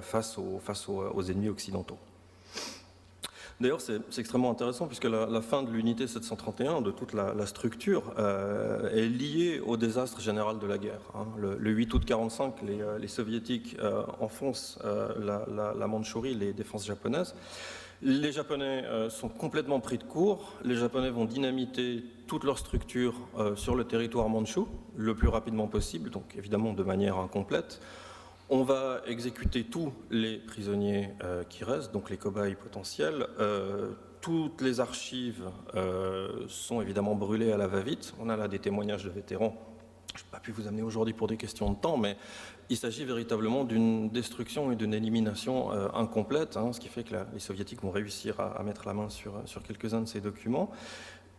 face aux ennemis occidentaux. D'ailleurs, c'est extrêmement intéressant puisque la fin de l'unité 731, de toute la structure, est liée au désastre général de la guerre. Le 8 août 1945, les soviétiques enfoncent la Mandchourie, les défenses japonaises. Les Japonais sont complètement pris de court. Les Japonais vont dynamiter toute leur structure sur le territoire mandchou le plus rapidement possible, donc évidemment de manière incomplète. On va exécuter tous les prisonniers qui restent, donc les cobayes potentiels. Toutes les archives sont évidemment brûlées à la va-vite. On a là des témoignages de vétérans. Je n'ai pas pu vous amener aujourd'hui pour des questions de temps, mais il s'agit véritablement d'une destruction et d'une élimination incomplète, ce qui fait que les soviétiques vont réussir à mettre la main sur quelques-uns de ces documents.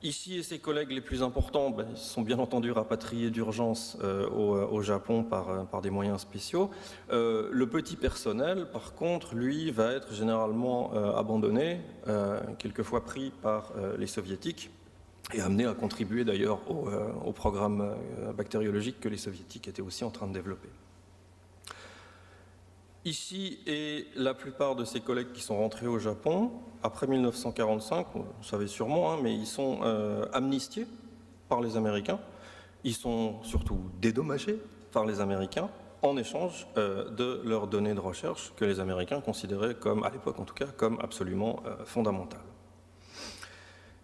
Ishii et ses collègues les plus importants ils sont bien entendu rapatriés d'urgence au Japon par des moyens spéciaux. Le petit personnel, par contre, lui, va être généralement abandonné, quelquefois pris par les soviétiques, et amené à contribuer d'ailleurs au programme bactériologique que les soviétiques étaient aussi en train de développer. Ishii et la plupart de ses collègues qui sont rentrés au Japon, après 1945, vous savez sûrement, mais ils sont amnistiés par les Américains, ils sont surtout dédommagés par les Américains en échange de leurs données de recherche que les Américains considéraient comme, à l'époque en tout cas, comme absolument fondamentales.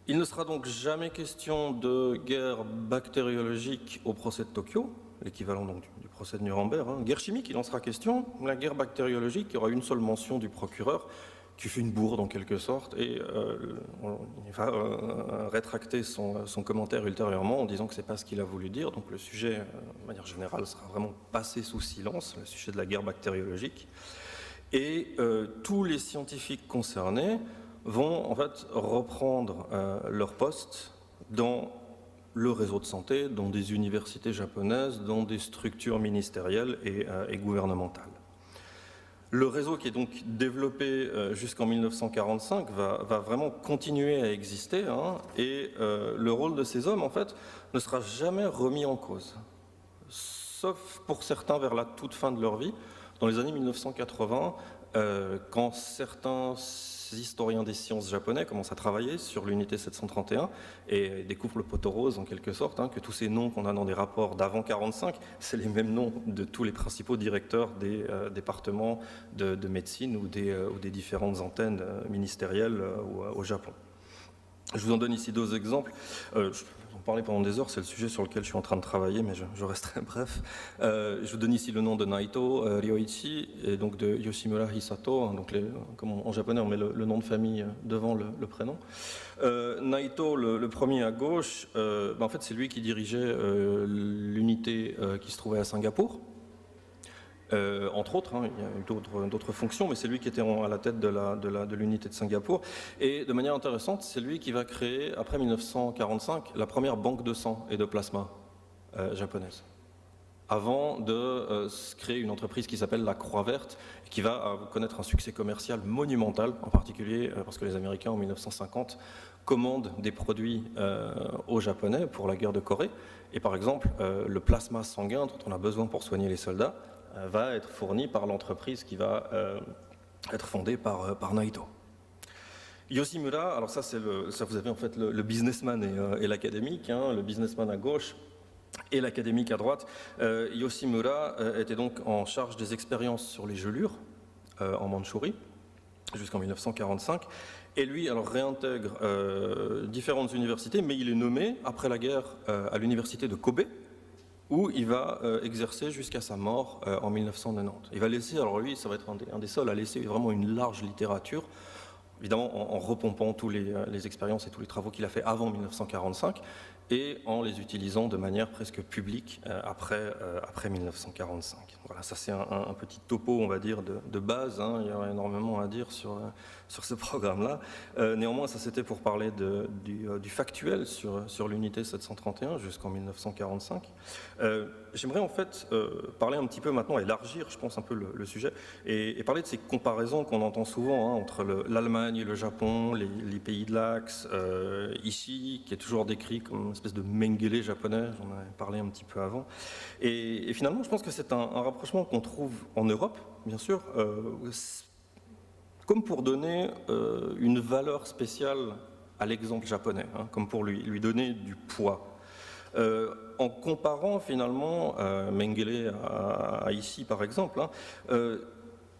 Il ne sera donc jamais question de guerre bactériologique au procès de Tokyo, l'équivalent donc du procès de Nuremberg. Guerre chimique, il en sera question. La guerre bactériologique, il y aura une seule mention du procureur qui fait une bourde en quelque sorte et il va rétracter son commentaire ultérieurement en disant que ce n'est pas ce qu'il a voulu dire. Donc le sujet, de manière générale, sera vraiment passé sous silence, le sujet de la guerre bactériologique. Et tous les scientifiques concernés vont en fait reprendre leur poste dans le réseau de santé, dans des universités japonaises, dans des structures ministérielles et gouvernementales. Le réseau qui est donc développé jusqu'en 1945 va vraiment continuer à exister, hein, et le rôle de ces hommes, en fait, ne sera jamais remis en cause. Sauf pour certains vers la toute fin de leur vie, dans les années 1980, quand certains historiens des sciences japonais commencent à travailler sur l'unité 731 et découvrent le poteau rose en quelque sorte, hein, que tous ces noms qu'on a dans des rapports d'avant 45, c'est les mêmes noms de tous les principaux directeurs des départements de médecine ou des différentes antennes ministérielles au Japon. Je vous en donne ici 2 exemples. Je peux en parler pendant des heures, c'est le sujet sur lequel je suis en train de travailler, mais je resterai bref. Je vous donne ici le nom de Naito Ryoichi et donc de Yoshimura Hisato, hein, donc comme en japonais on met le nom de famille devant le prénom. Naito, le premier à gauche, en fait c'est lui qui dirigeait l'unité qui se trouvait à Singapour. Entre autres, hein, il y a eu d'autres fonctions, mais c'est lui qui était à la tête de l'unité de Singapour. Et de manière intéressante, c'est lui qui va créer, après 1945, la première banque de sang et de plasma japonaise, avant de créer une entreprise qui s'appelle la Croix Verte, qui va connaître un succès commercial monumental, en particulier parce que les Américains, en 1950, commandent des produits aux Japonais pour la guerre de Corée. Et par exemple, le plasma sanguin dont on a besoin pour soigner les soldats va être fourni par l'entreprise qui va être fondée par Naito. Yoshimura, alors ça vous avez en fait le businessman et l'académique, hein, le businessman à gauche et l'académique à droite. Yoshimura était donc en charge des expériences sur les gelures en Mandchourie jusqu'en 1945. Et lui, alors, réintègre différentes universités, mais il est nommé, après la guerre, à l'université de Kobe, où il va exercer jusqu'à sa mort en 1990. Il va laisser, alors lui, ça va être un des seuls à laisser vraiment une large littérature, évidemment en repompant toutes les expériences et tous les travaux qu'il a fait avant 1945, et en les utilisant de manière presque publique après 1945. Voilà, ça c'est un petit topo, on va dire, de base, hein. Il y aurait énormément à dire sur ce programme-là. Néanmoins, ça c'était pour parler du factuel sur l'unité 731 jusqu'en 1945. J'aimerais en fait parler un petit peu maintenant, élargir, je pense, un peu le sujet, et parler de ces comparaisons qu'on entend souvent, hein, entre l'Allemagne et le Japon, les pays de l'Axe, Ishii, qui est toujours décrit comme une espèce de Mengele japonais, j'en avais parlé un petit peu avant. Et finalement, je pense que c'est un rapprochement qu'on trouve en Europe, bien sûr, comme pour donner une valeur spéciale à l'exemple japonais, hein, comme pour lui donner du poids. En comparant finalement Mengele à Ishii par exemple, hein,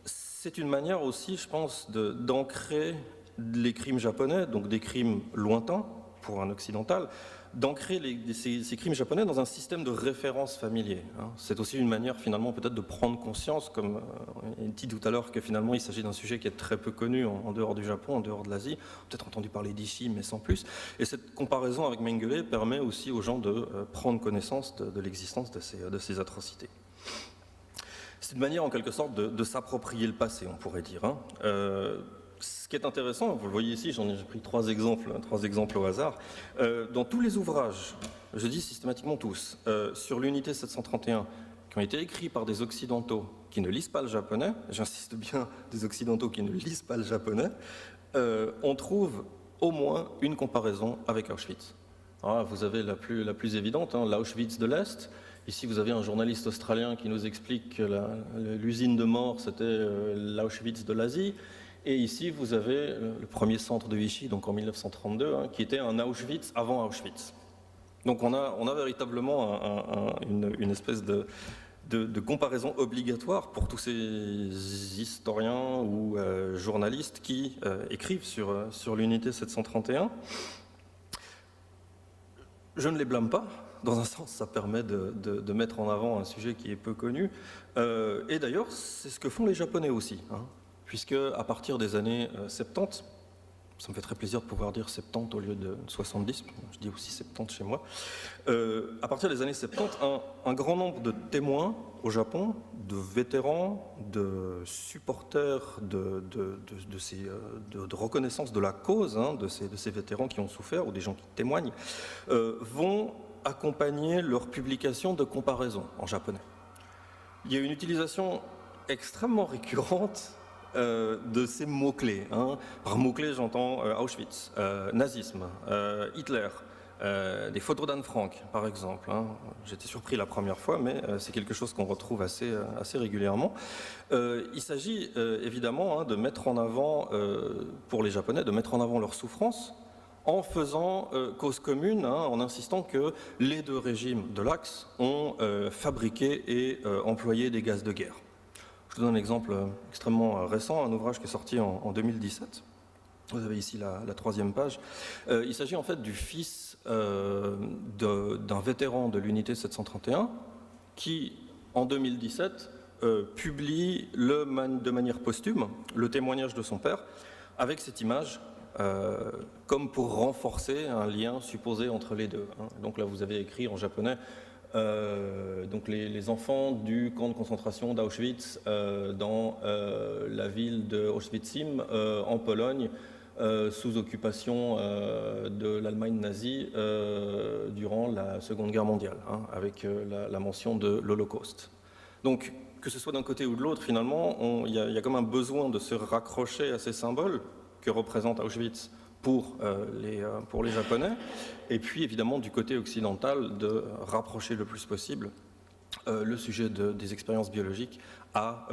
c'est une manière aussi, je pense, d'ancrer les crimes japonais, donc des crimes lointains pour un occidental, d'ancrer ces crimes japonais dans un système de référence familier, hein. C'est aussi une manière finalement peut-être de prendre conscience, comme il dit tout à l'heure, que finalement il s'agit d'un sujet qui est très peu connu en dehors du Japon, en dehors de l'Asie, peut-être entendu parler d'Ishii mais sans plus, et cette comparaison avec Mengele permet aussi aux gens de prendre connaissance de l'existence de ces atrocités. C'est une manière en quelque sorte de s'approprier le passé, on pourrait dire, hein. Ce qui est intéressant, vous le voyez ici, j'ai pris 3 exemples au hasard. Dans tous les ouvrages, je dis systématiquement tous, sur l'unité 731, qui ont été écrits par des occidentaux qui ne lisent pas le japonais, j'insiste bien, des occidentaux qui ne lisent pas le japonais, on trouve au moins une comparaison avec Auschwitz. Alors, vous avez la plus évidente, hein, l'Auschwitz de l'Est. Ici, vous avez un journaliste australien qui nous explique que l'usine de mort, c'était l'Auschwitz de l'Asie. Et ici, vous avez le premier centre de Vichy, donc en 1932, hein, qui était un Auschwitz avant Auschwitz. Donc on a véritablement une espèce de comparaison obligatoire pour tous ces historiens ou journalistes qui écrivent sur l'unité 731. Je ne les blâme pas. Dans un sens, ça permet de mettre en avant un sujet qui est peu connu. Et d'ailleurs, c'est ce que font les Japonais aussi, hein. Puisque à partir des années 70, ça me fait très plaisir de pouvoir dire 70 au lieu de 70, je dis aussi 70 chez moi, à partir des années 70, un grand nombre de témoins au Japon, de vétérans, de supporters de reconnaissance de la cause, hein, de ces vétérans qui ont souffert, ou des gens qui témoignent, vont accompagner leur publication de comparaison en japonais. Il y a une utilisation extrêmement récurrente de ces mots-clés. Hein. Par mots-clés, j'entends Auschwitz, nazisme, Hitler, des photos d'Anne Frank, par exemple. Hein. J'étais surpris la première fois, mais c'est quelque chose qu'on retrouve assez régulièrement. Il s'agit évidemment de mettre en avant, pour les Japonais, de mettre en avant leur souffrance en faisant cause commune, hein, en insistant que les deux régimes de l'Axe ont fabriqué et employé des gaz de guerre. Je vous donne un exemple extrêmement récent, un ouvrage qui est sorti en 2017. Vous avez ici la troisième page. Il s'agit en fait du fils d'un vétéran de l'unité 731 qui, en 2017, publie de manière posthume le témoignage de son père avec cette image comme pour renforcer un lien supposé entre les deux. Hein. Donc là, vous avez écrit en japonais donc les enfants du camp de concentration d'Auschwitz dans la ville de Auschwitzim en Pologne sous occupation de l'Allemagne nazie durant la Seconde Guerre mondiale, hein, avec la mention de l'Holocauste. Donc que ce soit d'un côté ou de l'autre, finalement, il y a comme un besoin de se raccrocher à ces symboles que représente Auschwitz pour les Japonais, et puis évidemment du côté occidental de rapprocher le plus possible le sujet des expériences biologiques à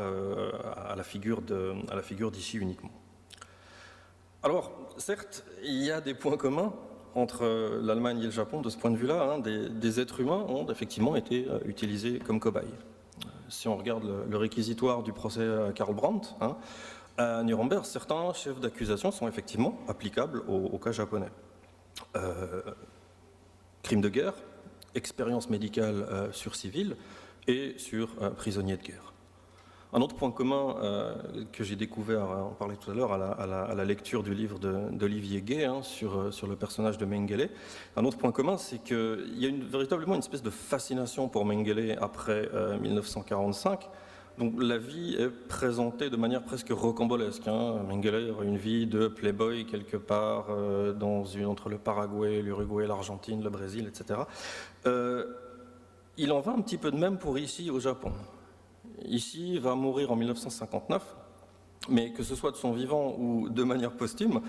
la figure d'Ishi uniquement. Alors, certes, il y a des points communs entre l'Allemagne et le Japon de ce point de vue-là. Hein, des êtres humains ont effectivement été utilisés comme cobayes. Si on regarde le réquisitoire du procès Karl Brandt, hein, à Nuremberg, certains chefs d'accusation sont effectivement applicables au cas japonais. Crimes de guerre, expérience médicale sur civils et sur prisonniers de guerre. Un autre point commun que j'ai découvert, on parlait tout à l'heure à la lecture du livre d'Olivier Gay hein, sur le personnage de Mengele, un autre point commun, c'est qu'il y a véritablement une espèce de fascination pour Mengele après 1945. Donc la vie est présentée de manière presque rocambolesque. Hein. Mengele aurait une vie de playboy quelque part entre le Paraguay, l'Uruguay, l'Argentine, le Brésil, etc. Il en va un petit peu de même pour Ishi au Japon. Ishi va mourir en 1959, mais que ce soit de son vivant ou de manière posthume,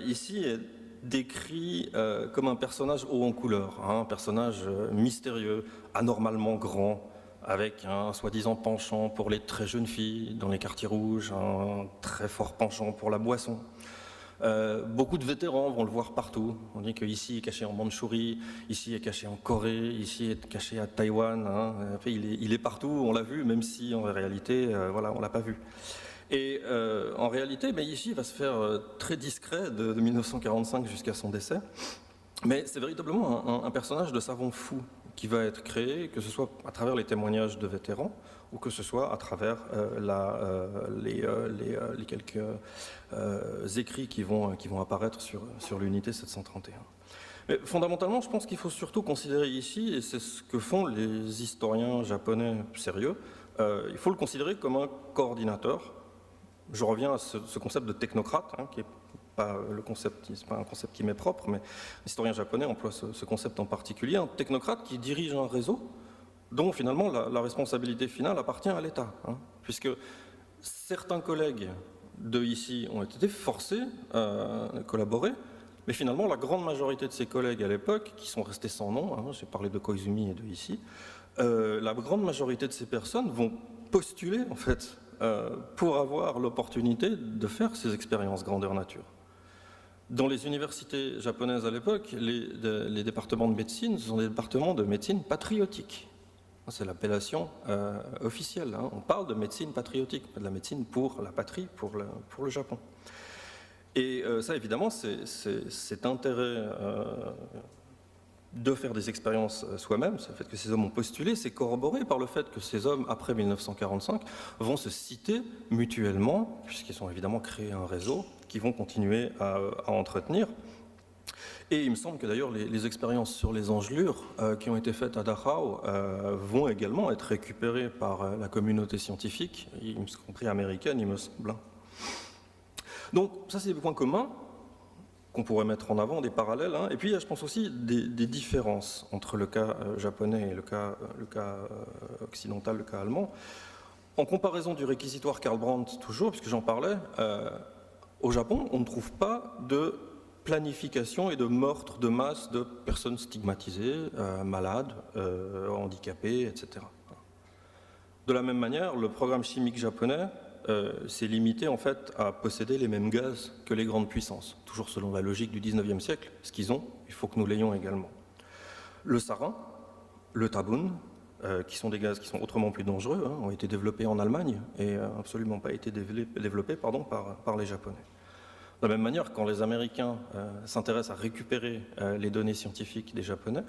Ishi est décrit comme un personnage haut en couleur, hein, un personnage mystérieux, anormalement grand, avec un soi-disant penchant pour les très jeunes filles dans les quartiers rouges, un très fort penchant pour la boisson. Beaucoup de vétérans vont le voir partout. On dit qu'ici est caché en Mandchourie, ici est caché en Corée, ici est caché à Taïwan. Hein. Enfin, il est partout, on l'a vu, même si en réalité, voilà, on ne l'a pas vu. Et en réalité, Ishi va se faire très discret de 1945 jusqu'à son décès. Mais c'est véritablement un personnage de savant fou qui va être créé, que ce soit à travers les témoignages de vétérans ou que ce soit à travers les quelques écrits qui vont apparaître sur l'unité 731. Mais fondamentalement, je pense qu'il faut surtout considérer ici, et c'est ce que font les historiens japonais sérieux, il faut le considérer comme un coordinateur. Je reviens à ce concept de technocrate, hein, qui est pas le concept, c'est pas un concept qui m'est propre, mais l'historien japonais emploie ce concept en particulier, un technocrate qui dirige un réseau dont finalement la responsabilité finale appartient à l'État, hein, puisque certains collègues de ici ont été forcés à collaborer, mais finalement la grande majorité de ces collègues à l'époque, qui sont restés sans nom, hein, j'ai parlé de Koizumi et de ici, la grande majorité de ces personnes vont postuler en fait pour avoir l'opportunité de faire ces expériences grandeur nature. Dans les universités japonaises à l'époque, les départements de médecine, ce sont des départements de médecine patriotique. C'est l'appellation officielle. Hein. On parle de médecine patriotique, pas de la médecine pour la patrie, pour le Japon. Et ça, évidemment, cet intérêt de faire des expériences soi-même, le fait que ces hommes ont postulé, c'est corroboré par le fait que ces hommes, après 1945, vont se citer mutuellement, puisqu'ils ont évidemment créé un réseau qui vont continuer à entretenir. Et il me semble que d'ailleurs les expériences sur les engelures qui ont été faites à Dachau vont également être récupérées par la communauté scientifique, y compris américaine, il me semble. Donc ça, c'est des points communs qu'on pourrait mettre en avant, des parallèles. Hein. Et puis, il y a, je pense aussi, des différences entre le cas japonais et le cas occidental, le cas allemand. En comparaison du réquisitoire Karl Brandt, toujours, puisque j'en parlais, au Japon, on ne trouve pas de planification et de meurtre de masse de personnes stigmatisées, malades, handicapées, etc. De la même manière, le programme chimique japonais s'est limité en fait à posséder les mêmes gaz que les grandes puissances. Toujours selon la logique du 19e siècle, ce qu'ils ont, il faut que nous l'ayons également. Le sarin, le tabun, qui sont des gaz qui sont autrement plus dangereux, ont été développés en Allemagne et absolument pas été développés par les Japonais. De la même manière, quand les Américains s'intéressent à récupérer les données scientifiques des Japonais,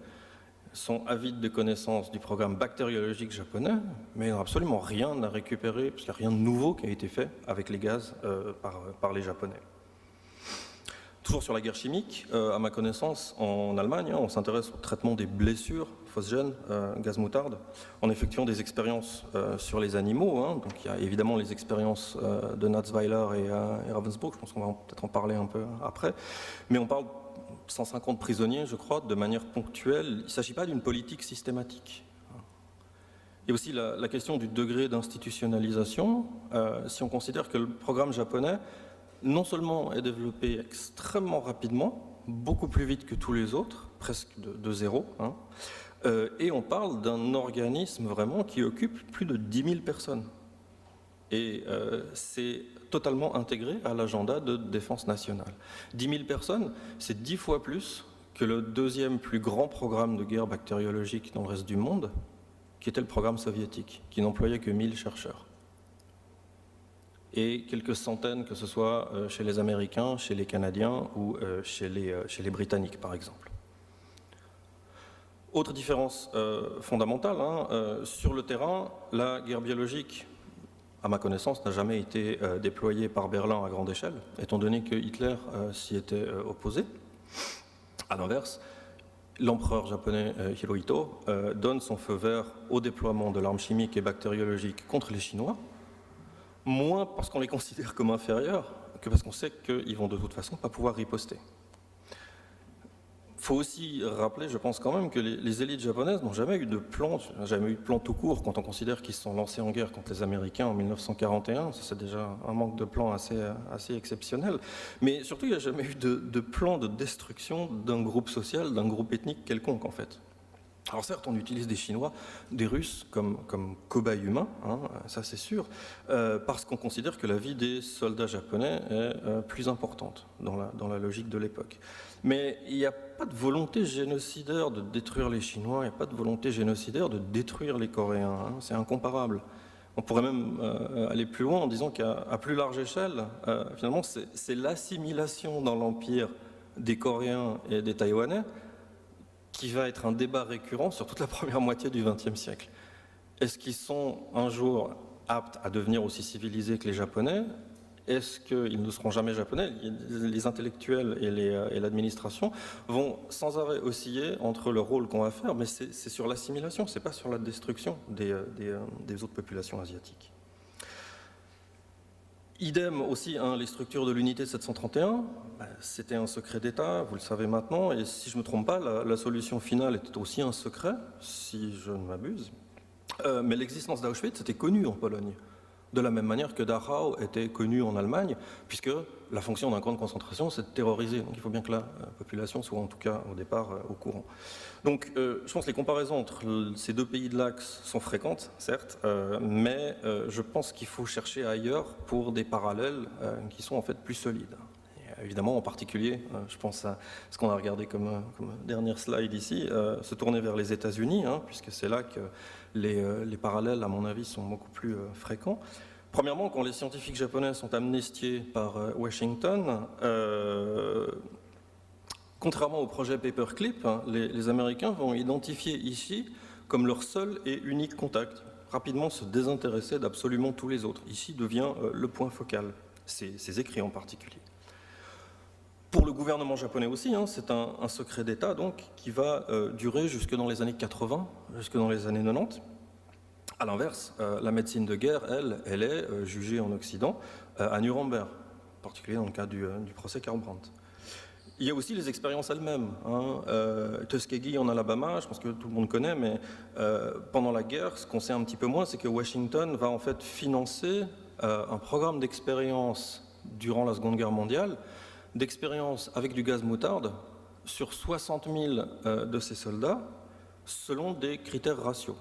sont avides de connaissances du programme bactériologique japonais, mais ils n'ont absolument rien à récupérer, parce qu'il n'y a rien de nouveau qui a été fait avec les gaz par les Japonais. Toujours sur la guerre chimique, à ma connaissance, en Allemagne, on s'intéresse au traitement des blessures, phosgène, gaz moutarde, en effectuant des expériences sur les animaux. Donc il y a évidemment les expériences de Natzweiler et Ravensbrück, je pense qu'on va peut-être en parler un peu après, mais on parle 150 prisonniers, je crois, de manière ponctuelle. Il ne s'agit pas d'une politique systématique. Il y a aussi la question du degré d'institutionnalisation. Si on considère que le programme japonais non seulement est développé extrêmement rapidement, beaucoup plus vite que tous les autres, presque de zéro, et on parle d'un organisme vraiment qui occupe plus de 10 000 personnes. Et c'est totalement intégré à l'agenda de défense nationale. 10 000 personnes, c'est 10 fois plus que le deuxième plus grand programme de guerre bactériologique dans le reste du monde, qui était le programme soviétique, qui n'employait que 1000 chercheurs. Et quelques centaines, que ce soit chez les Américains, chez les Canadiens ou chez les Britanniques, par exemple. Autre différence fondamentale, sur le terrain, la guerre biologique, à ma connaissance, n'a jamais été déployée par Berlin à grande échelle, étant donné que Hitler s'y était opposé. À l'inverse, l'empereur japonais Hirohito donne son feu vert au déploiement de l'arme chimique et bactériologique contre les Chinois, moins parce qu'on les considère comme inférieurs que parce qu'on sait qu'ils vont de toute façon pas pouvoir riposter. Il faut aussi rappeler, je pense quand même, que les élites japonaises n'ont jamais eu de plan tout court quand on considère qu'ils se sont lancés en guerre contre les Américains en 1941. Ça, c'est déjà un manque de plan assez exceptionnel. Mais surtout, il n'y a jamais eu de plan de destruction d'un groupe social, d'un groupe ethnique quelconque, en fait. Alors certes, on utilise des Chinois, des Russes comme cobayes humains, ça c'est sûr, parce qu'on considère que la vie des soldats japonais est plus importante dans la logique de l'époque. Mais il n'y a pas de volonté génocidaire de détruire les Chinois, il n'y a pas de volonté génocidaire de détruire les Coréens, c'est incomparable. On pourrait même aller plus loin en disant qu'à plus large échelle, finalement, c'est l'assimilation dans l'empire des Coréens et des Taïwanais qui va être un débat récurrent sur toute la première moitié du XXe siècle. Est-ce qu'ils sont un jour aptes à devenir aussi civilisés que les Japonais? Est-ce qu'ils ne seront jamais Japonais? Les intellectuels et l'administration vont sans arrêt osciller entre le rôle qu'on va faire, mais c'est sur l'assimilation, c'est pas sur la destruction des autres populations asiatiques. Idem aussi, les structures de l'unité 731, c'était un secret d'État, vous le savez maintenant, et si je ne me trompe pas, la solution finale était aussi un secret, si je ne m'abuse. Mais l'existence d'Auschwitz était connue en Pologne, de la même manière que Dachau était connu en Allemagne, puisque la fonction d'un camp de concentration, c'est de terroriser. Donc il faut bien que la population soit en tout cas au départ au courant. Donc je pense que les comparaisons entre ces deux pays de l'Axe sont fréquentes, certes, mais je pense qu'il faut chercher ailleurs pour des parallèles qui sont en fait plus solides. Et évidemment, en particulier, je pense à ce qu'on a regardé comme dernière slide ici, se tourner vers les États-Unis, puisque c'est là que les parallèles, à mon avis, sont beaucoup plus fréquents. Premièrement, quand les scientifiques japonais sont amnistiés par Washington, contrairement au projet Paperclip, les Américains vont identifier Ishii comme leur seul et unique contact, rapidement se désintéresser d'absolument tous les autres. Ishii devient le point focal, ses écrits en particulier. Pour le gouvernement japonais aussi, c'est un secret d'État donc, qui va durer jusque dans les années 80, jusque dans les années 90. À l'inverse, la médecine de guerre, elle est jugée en Occident à Nuremberg, en particulier dans le cas du procès Karl Brandt. Il y a aussi les expériences elles-mêmes. Tuskegee en Alabama, je pense que tout le monde connaît, mais pendant la guerre, ce qu'on sait un petit peu moins, c'est que Washington va en fait financer un programme d'expérience durant la Seconde Guerre mondiale, d'expérience avec du gaz moutarde sur 60 000 de ses soldats, selon des critères raciaux.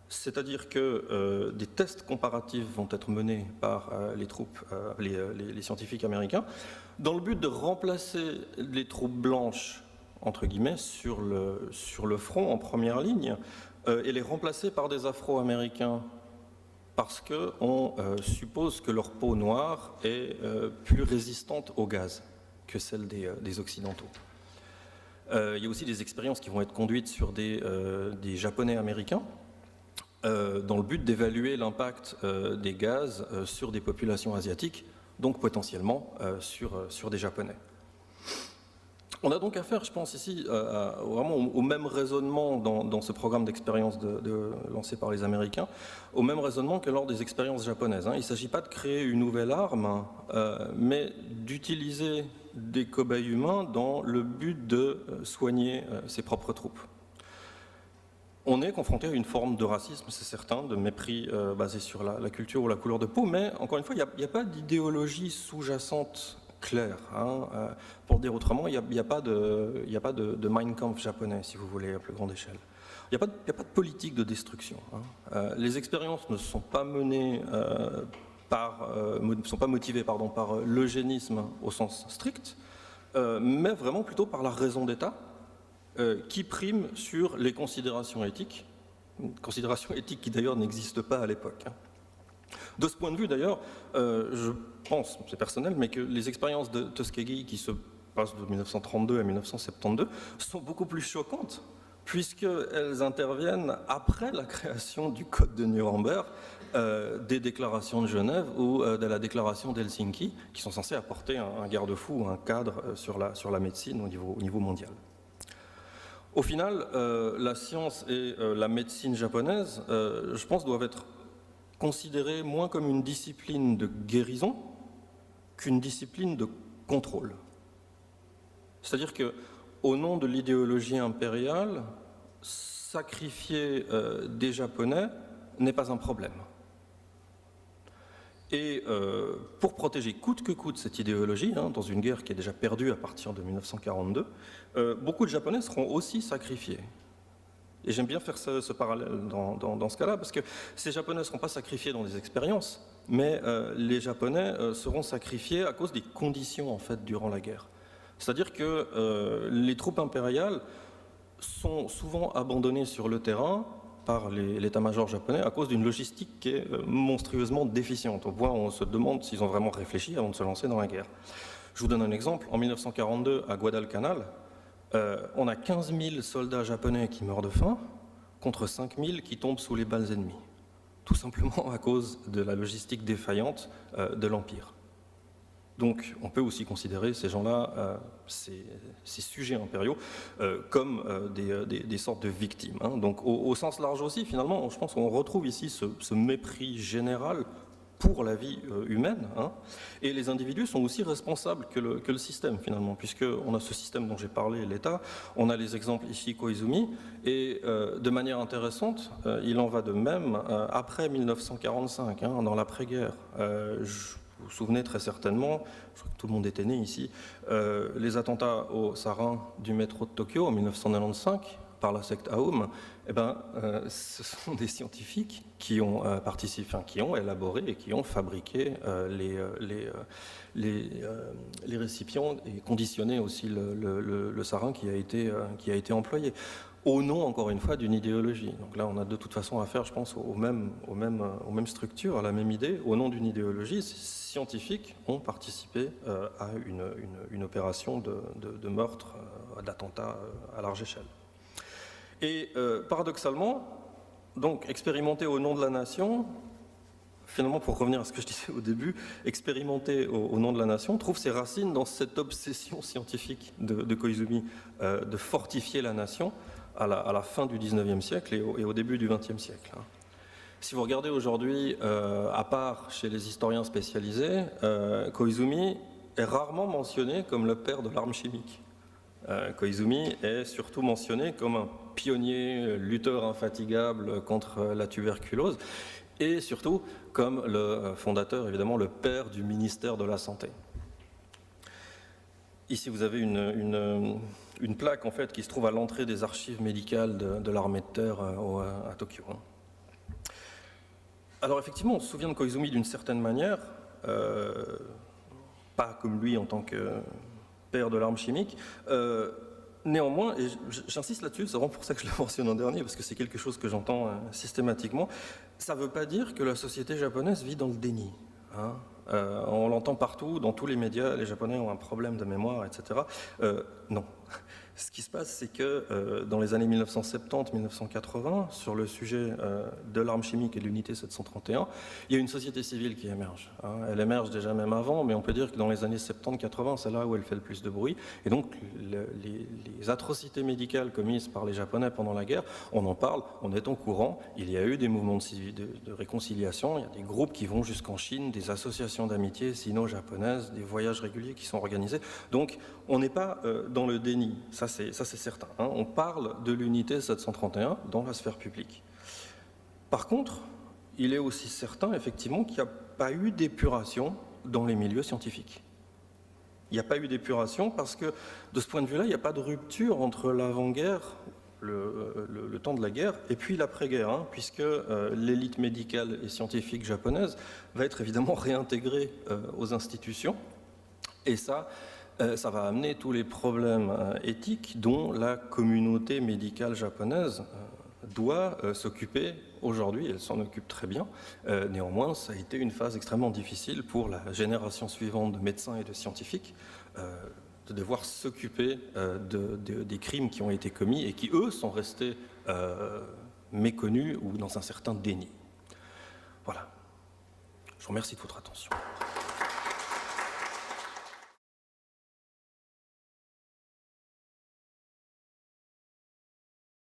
C'est-à-dire que des tests comparatifs vont être menés par les troupes, les scientifiques américains, dans le but de remplacer les troupes blanches, entre guillemets, sur le front en première ligne, et les remplacer par des Afro-Américains, parce qu'on suppose que leur peau noire est plus résistante au gaz que celle des Occidentaux. Il y a aussi des expériences qui vont être conduites sur des Japonais américains, dans le but d'évaluer l'impact des gaz sur des populations asiatiques, donc potentiellement sur des Japonais. On a donc affaire, je pense ici, vraiment au même raisonnement dans ce programme d'expérience lancé par les Américains, au même raisonnement que lors des expériences japonaises. Il ne s'agit pas de créer une nouvelle arme, mais d'utiliser des cobayes humains dans le but de soigner ses propres troupes. On est confronté à une forme de racisme, c'est certain, de mépris basé sur la culture ou la couleur de peau, mais encore une fois, il n'y a pas d'idéologie sous-jacente claire. Pour le dire autrement, il n'y a pas de Mein Kampf japonais, si vous voulez, à plus grande échelle. Il n'y a pas de politique de destruction. Les expériences ne sont pas menées ne sont pas motivées par l'eugénisme au sens strict, mais vraiment plutôt par la raison d'État, qui prime sur les considérations éthiques, considérations éthiques qui d'ailleurs n'existent pas à l'époque. De ce point de vue d'ailleurs, je pense, c'est personnel, mais que les expériences de Tuskegee qui se passent de 1932 à 1972 sont beaucoup plus choquantes, puisqu'elles interviennent après la création du Code de Nuremberg, des déclarations de Genève ou de la déclaration d'Helsinki, qui sont censées apporter un garde-fou, un cadre sur la médecine au niveau mondial. Au final, la science et la médecine japonaise, je pense, doivent être considérées moins comme une discipline de guérison qu'une discipline de contrôle. C'est-à-dire qu'au nom de l'idéologie impériale, sacrifier des Japonais n'est pas un problème. Et pour protéger coûte que coûte cette idéologie, dans une guerre qui est déjà perdue à partir de 1942, beaucoup de Japonais seront aussi sacrifiés. Et j'aime bien faire ce parallèle dans ce cas-là, parce que ces Japonais ne seront pas sacrifiés dans des expériences, mais les Japonais seront sacrifiés à cause des conditions en fait, durant la guerre. C'est-à-dire que les troupes impériales sont souvent abandonnées sur le terrain par l'état-major japonais à cause d'une logistique qui est monstrueusement déficiente, au point où on se demande s'ils ont vraiment réfléchi avant de se lancer dans la guerre. Je vous donne un exemple. En 1942, à Guadalcanal, on a 15 000 soldats japonais qui meurent de faim contre 5 000 qui tombent sous les balles ennemies. Tout simplement à cause de la logistique défaillante de l'Empire. Donc on peut aussi considérer ces gens-là, ces sujets impériaux, comme des sortes de victimes. Donc au sens large aussi, finalement, je pense qu'on retrouve ici ce mépris général pour la vie humaine. Et les individus sont aussi responsables que le système, finalement, puisqu'on a ce système dont j'ai parlé, l'État, on a les exemples ici Koizumi, et de manière intéressante, il en va de même après 1945, dans l'après-guerre. Vous vous souvenez très certainement, je crois que tout le monde était né ici, les attentats au sarin du métro de Tokyo en 1995 par la secte Aum, ce sont des scientifiques qui ont participé, qui ont élaboré et qui ont fabriqué les récipients et conditionné aussi le sarin qui a été employé. Au nom, encore une fois, d'une idéologie. Donc là, on a de toute façon affaire, je pense, aux mêmes structures, à la même idée. Au nom d'une idéologie, ces scientifiques ont participé à une opération de meurtre, d'attentat à large échelle. Et paradoxalement, donc expérimenter au nom de la nation, finalement, pour revenir à ce que je disais au début, expérimenter au nom de la nation trouve ses racines dans cette obsession scientifique de Koizumi de fortifier la nation à la fin du XIXe siècle et au début du XXe siècle. Si vous regardez aujourd'hui, à part chez les historiens spécialisés, Koizumi est rarement mentionné comme le père de l'arme chimique. Koizumi est surtout mentionné comme un pionnier, lutteur infatigable contre la tuberculose, et surtout comme le fondateur, évidemment, le père du ministère de la Santé. Ici, vous avez une plaque en fait, qui se trouve à l'entrée des archives médicales de l'armée de terre à Tokyo. Alors effectivement, on se souvient de Koizumi d'une certaine manière, pas comme lui en tant que père de l'arme chimique. Néanmoins, et j'insiste là-dessus, c'est vraiment pour ça que je le mentionne en dernier, parce que c'est quelque chose que j'entends systématiquement, ça ne veut pas dire que la société japonaise vit dans le déni. Hein. On l'entend partout, dans tous les médias, les Japonais ont un problème de mémoire, etc. Non. Ce qui se passe, c'est que dans les années 1970-1980, sur le sujet de l'arme chimique et de l'unité 731, il y a une société civile qui émerge. Hein. Elle émerge déjà même avant, mais on peut dire que dans les années 70-80, c'est là où elle fait le plus de bruit. Et donc, les atrocités médicales commises par les Japonais pendant la guerre, on en parle, on est au courant. Il y a eu des mouvements de réconciliation, il y a des groupes qui vont jusqu'en Chine, des associations d'amitié sino-japonaises, des voyages réguliers qui sont organisés. Donc, on n'est pas dans le déni. Ça, c'est certain. Hein. On parle de l'unité 731 dans la sphère publique. Par contre, il est aussi certain, effectivement, qu'il n'y a pas eu d'épuration dans les milieux scientifiques. Il n'y a pas eu d'épuration parce que, de ce point de vue-là, il n'y a pas de rupture entre l'avant-guerre, le temps de la guerre, et puis l'après-guerre, hein, puisque l'élite médicale et scientifique japonaise va être évidemment réintégrée aux institutions, et ça va amener tous les problèmes éthiques dont la communauté médicale japonaise doit s'occuper aujourd'hui. Elle s'en occupe très bien. Néanmoins, ça a été une phase extrêmement difficile pour la génération suivante de médecins et de scientifiques de devoir s'occuper des crimes qui ont été commis et qui, eux, sont restés méconnus ou dans un certain déni. Voilà. Je vous remercie de votre attention.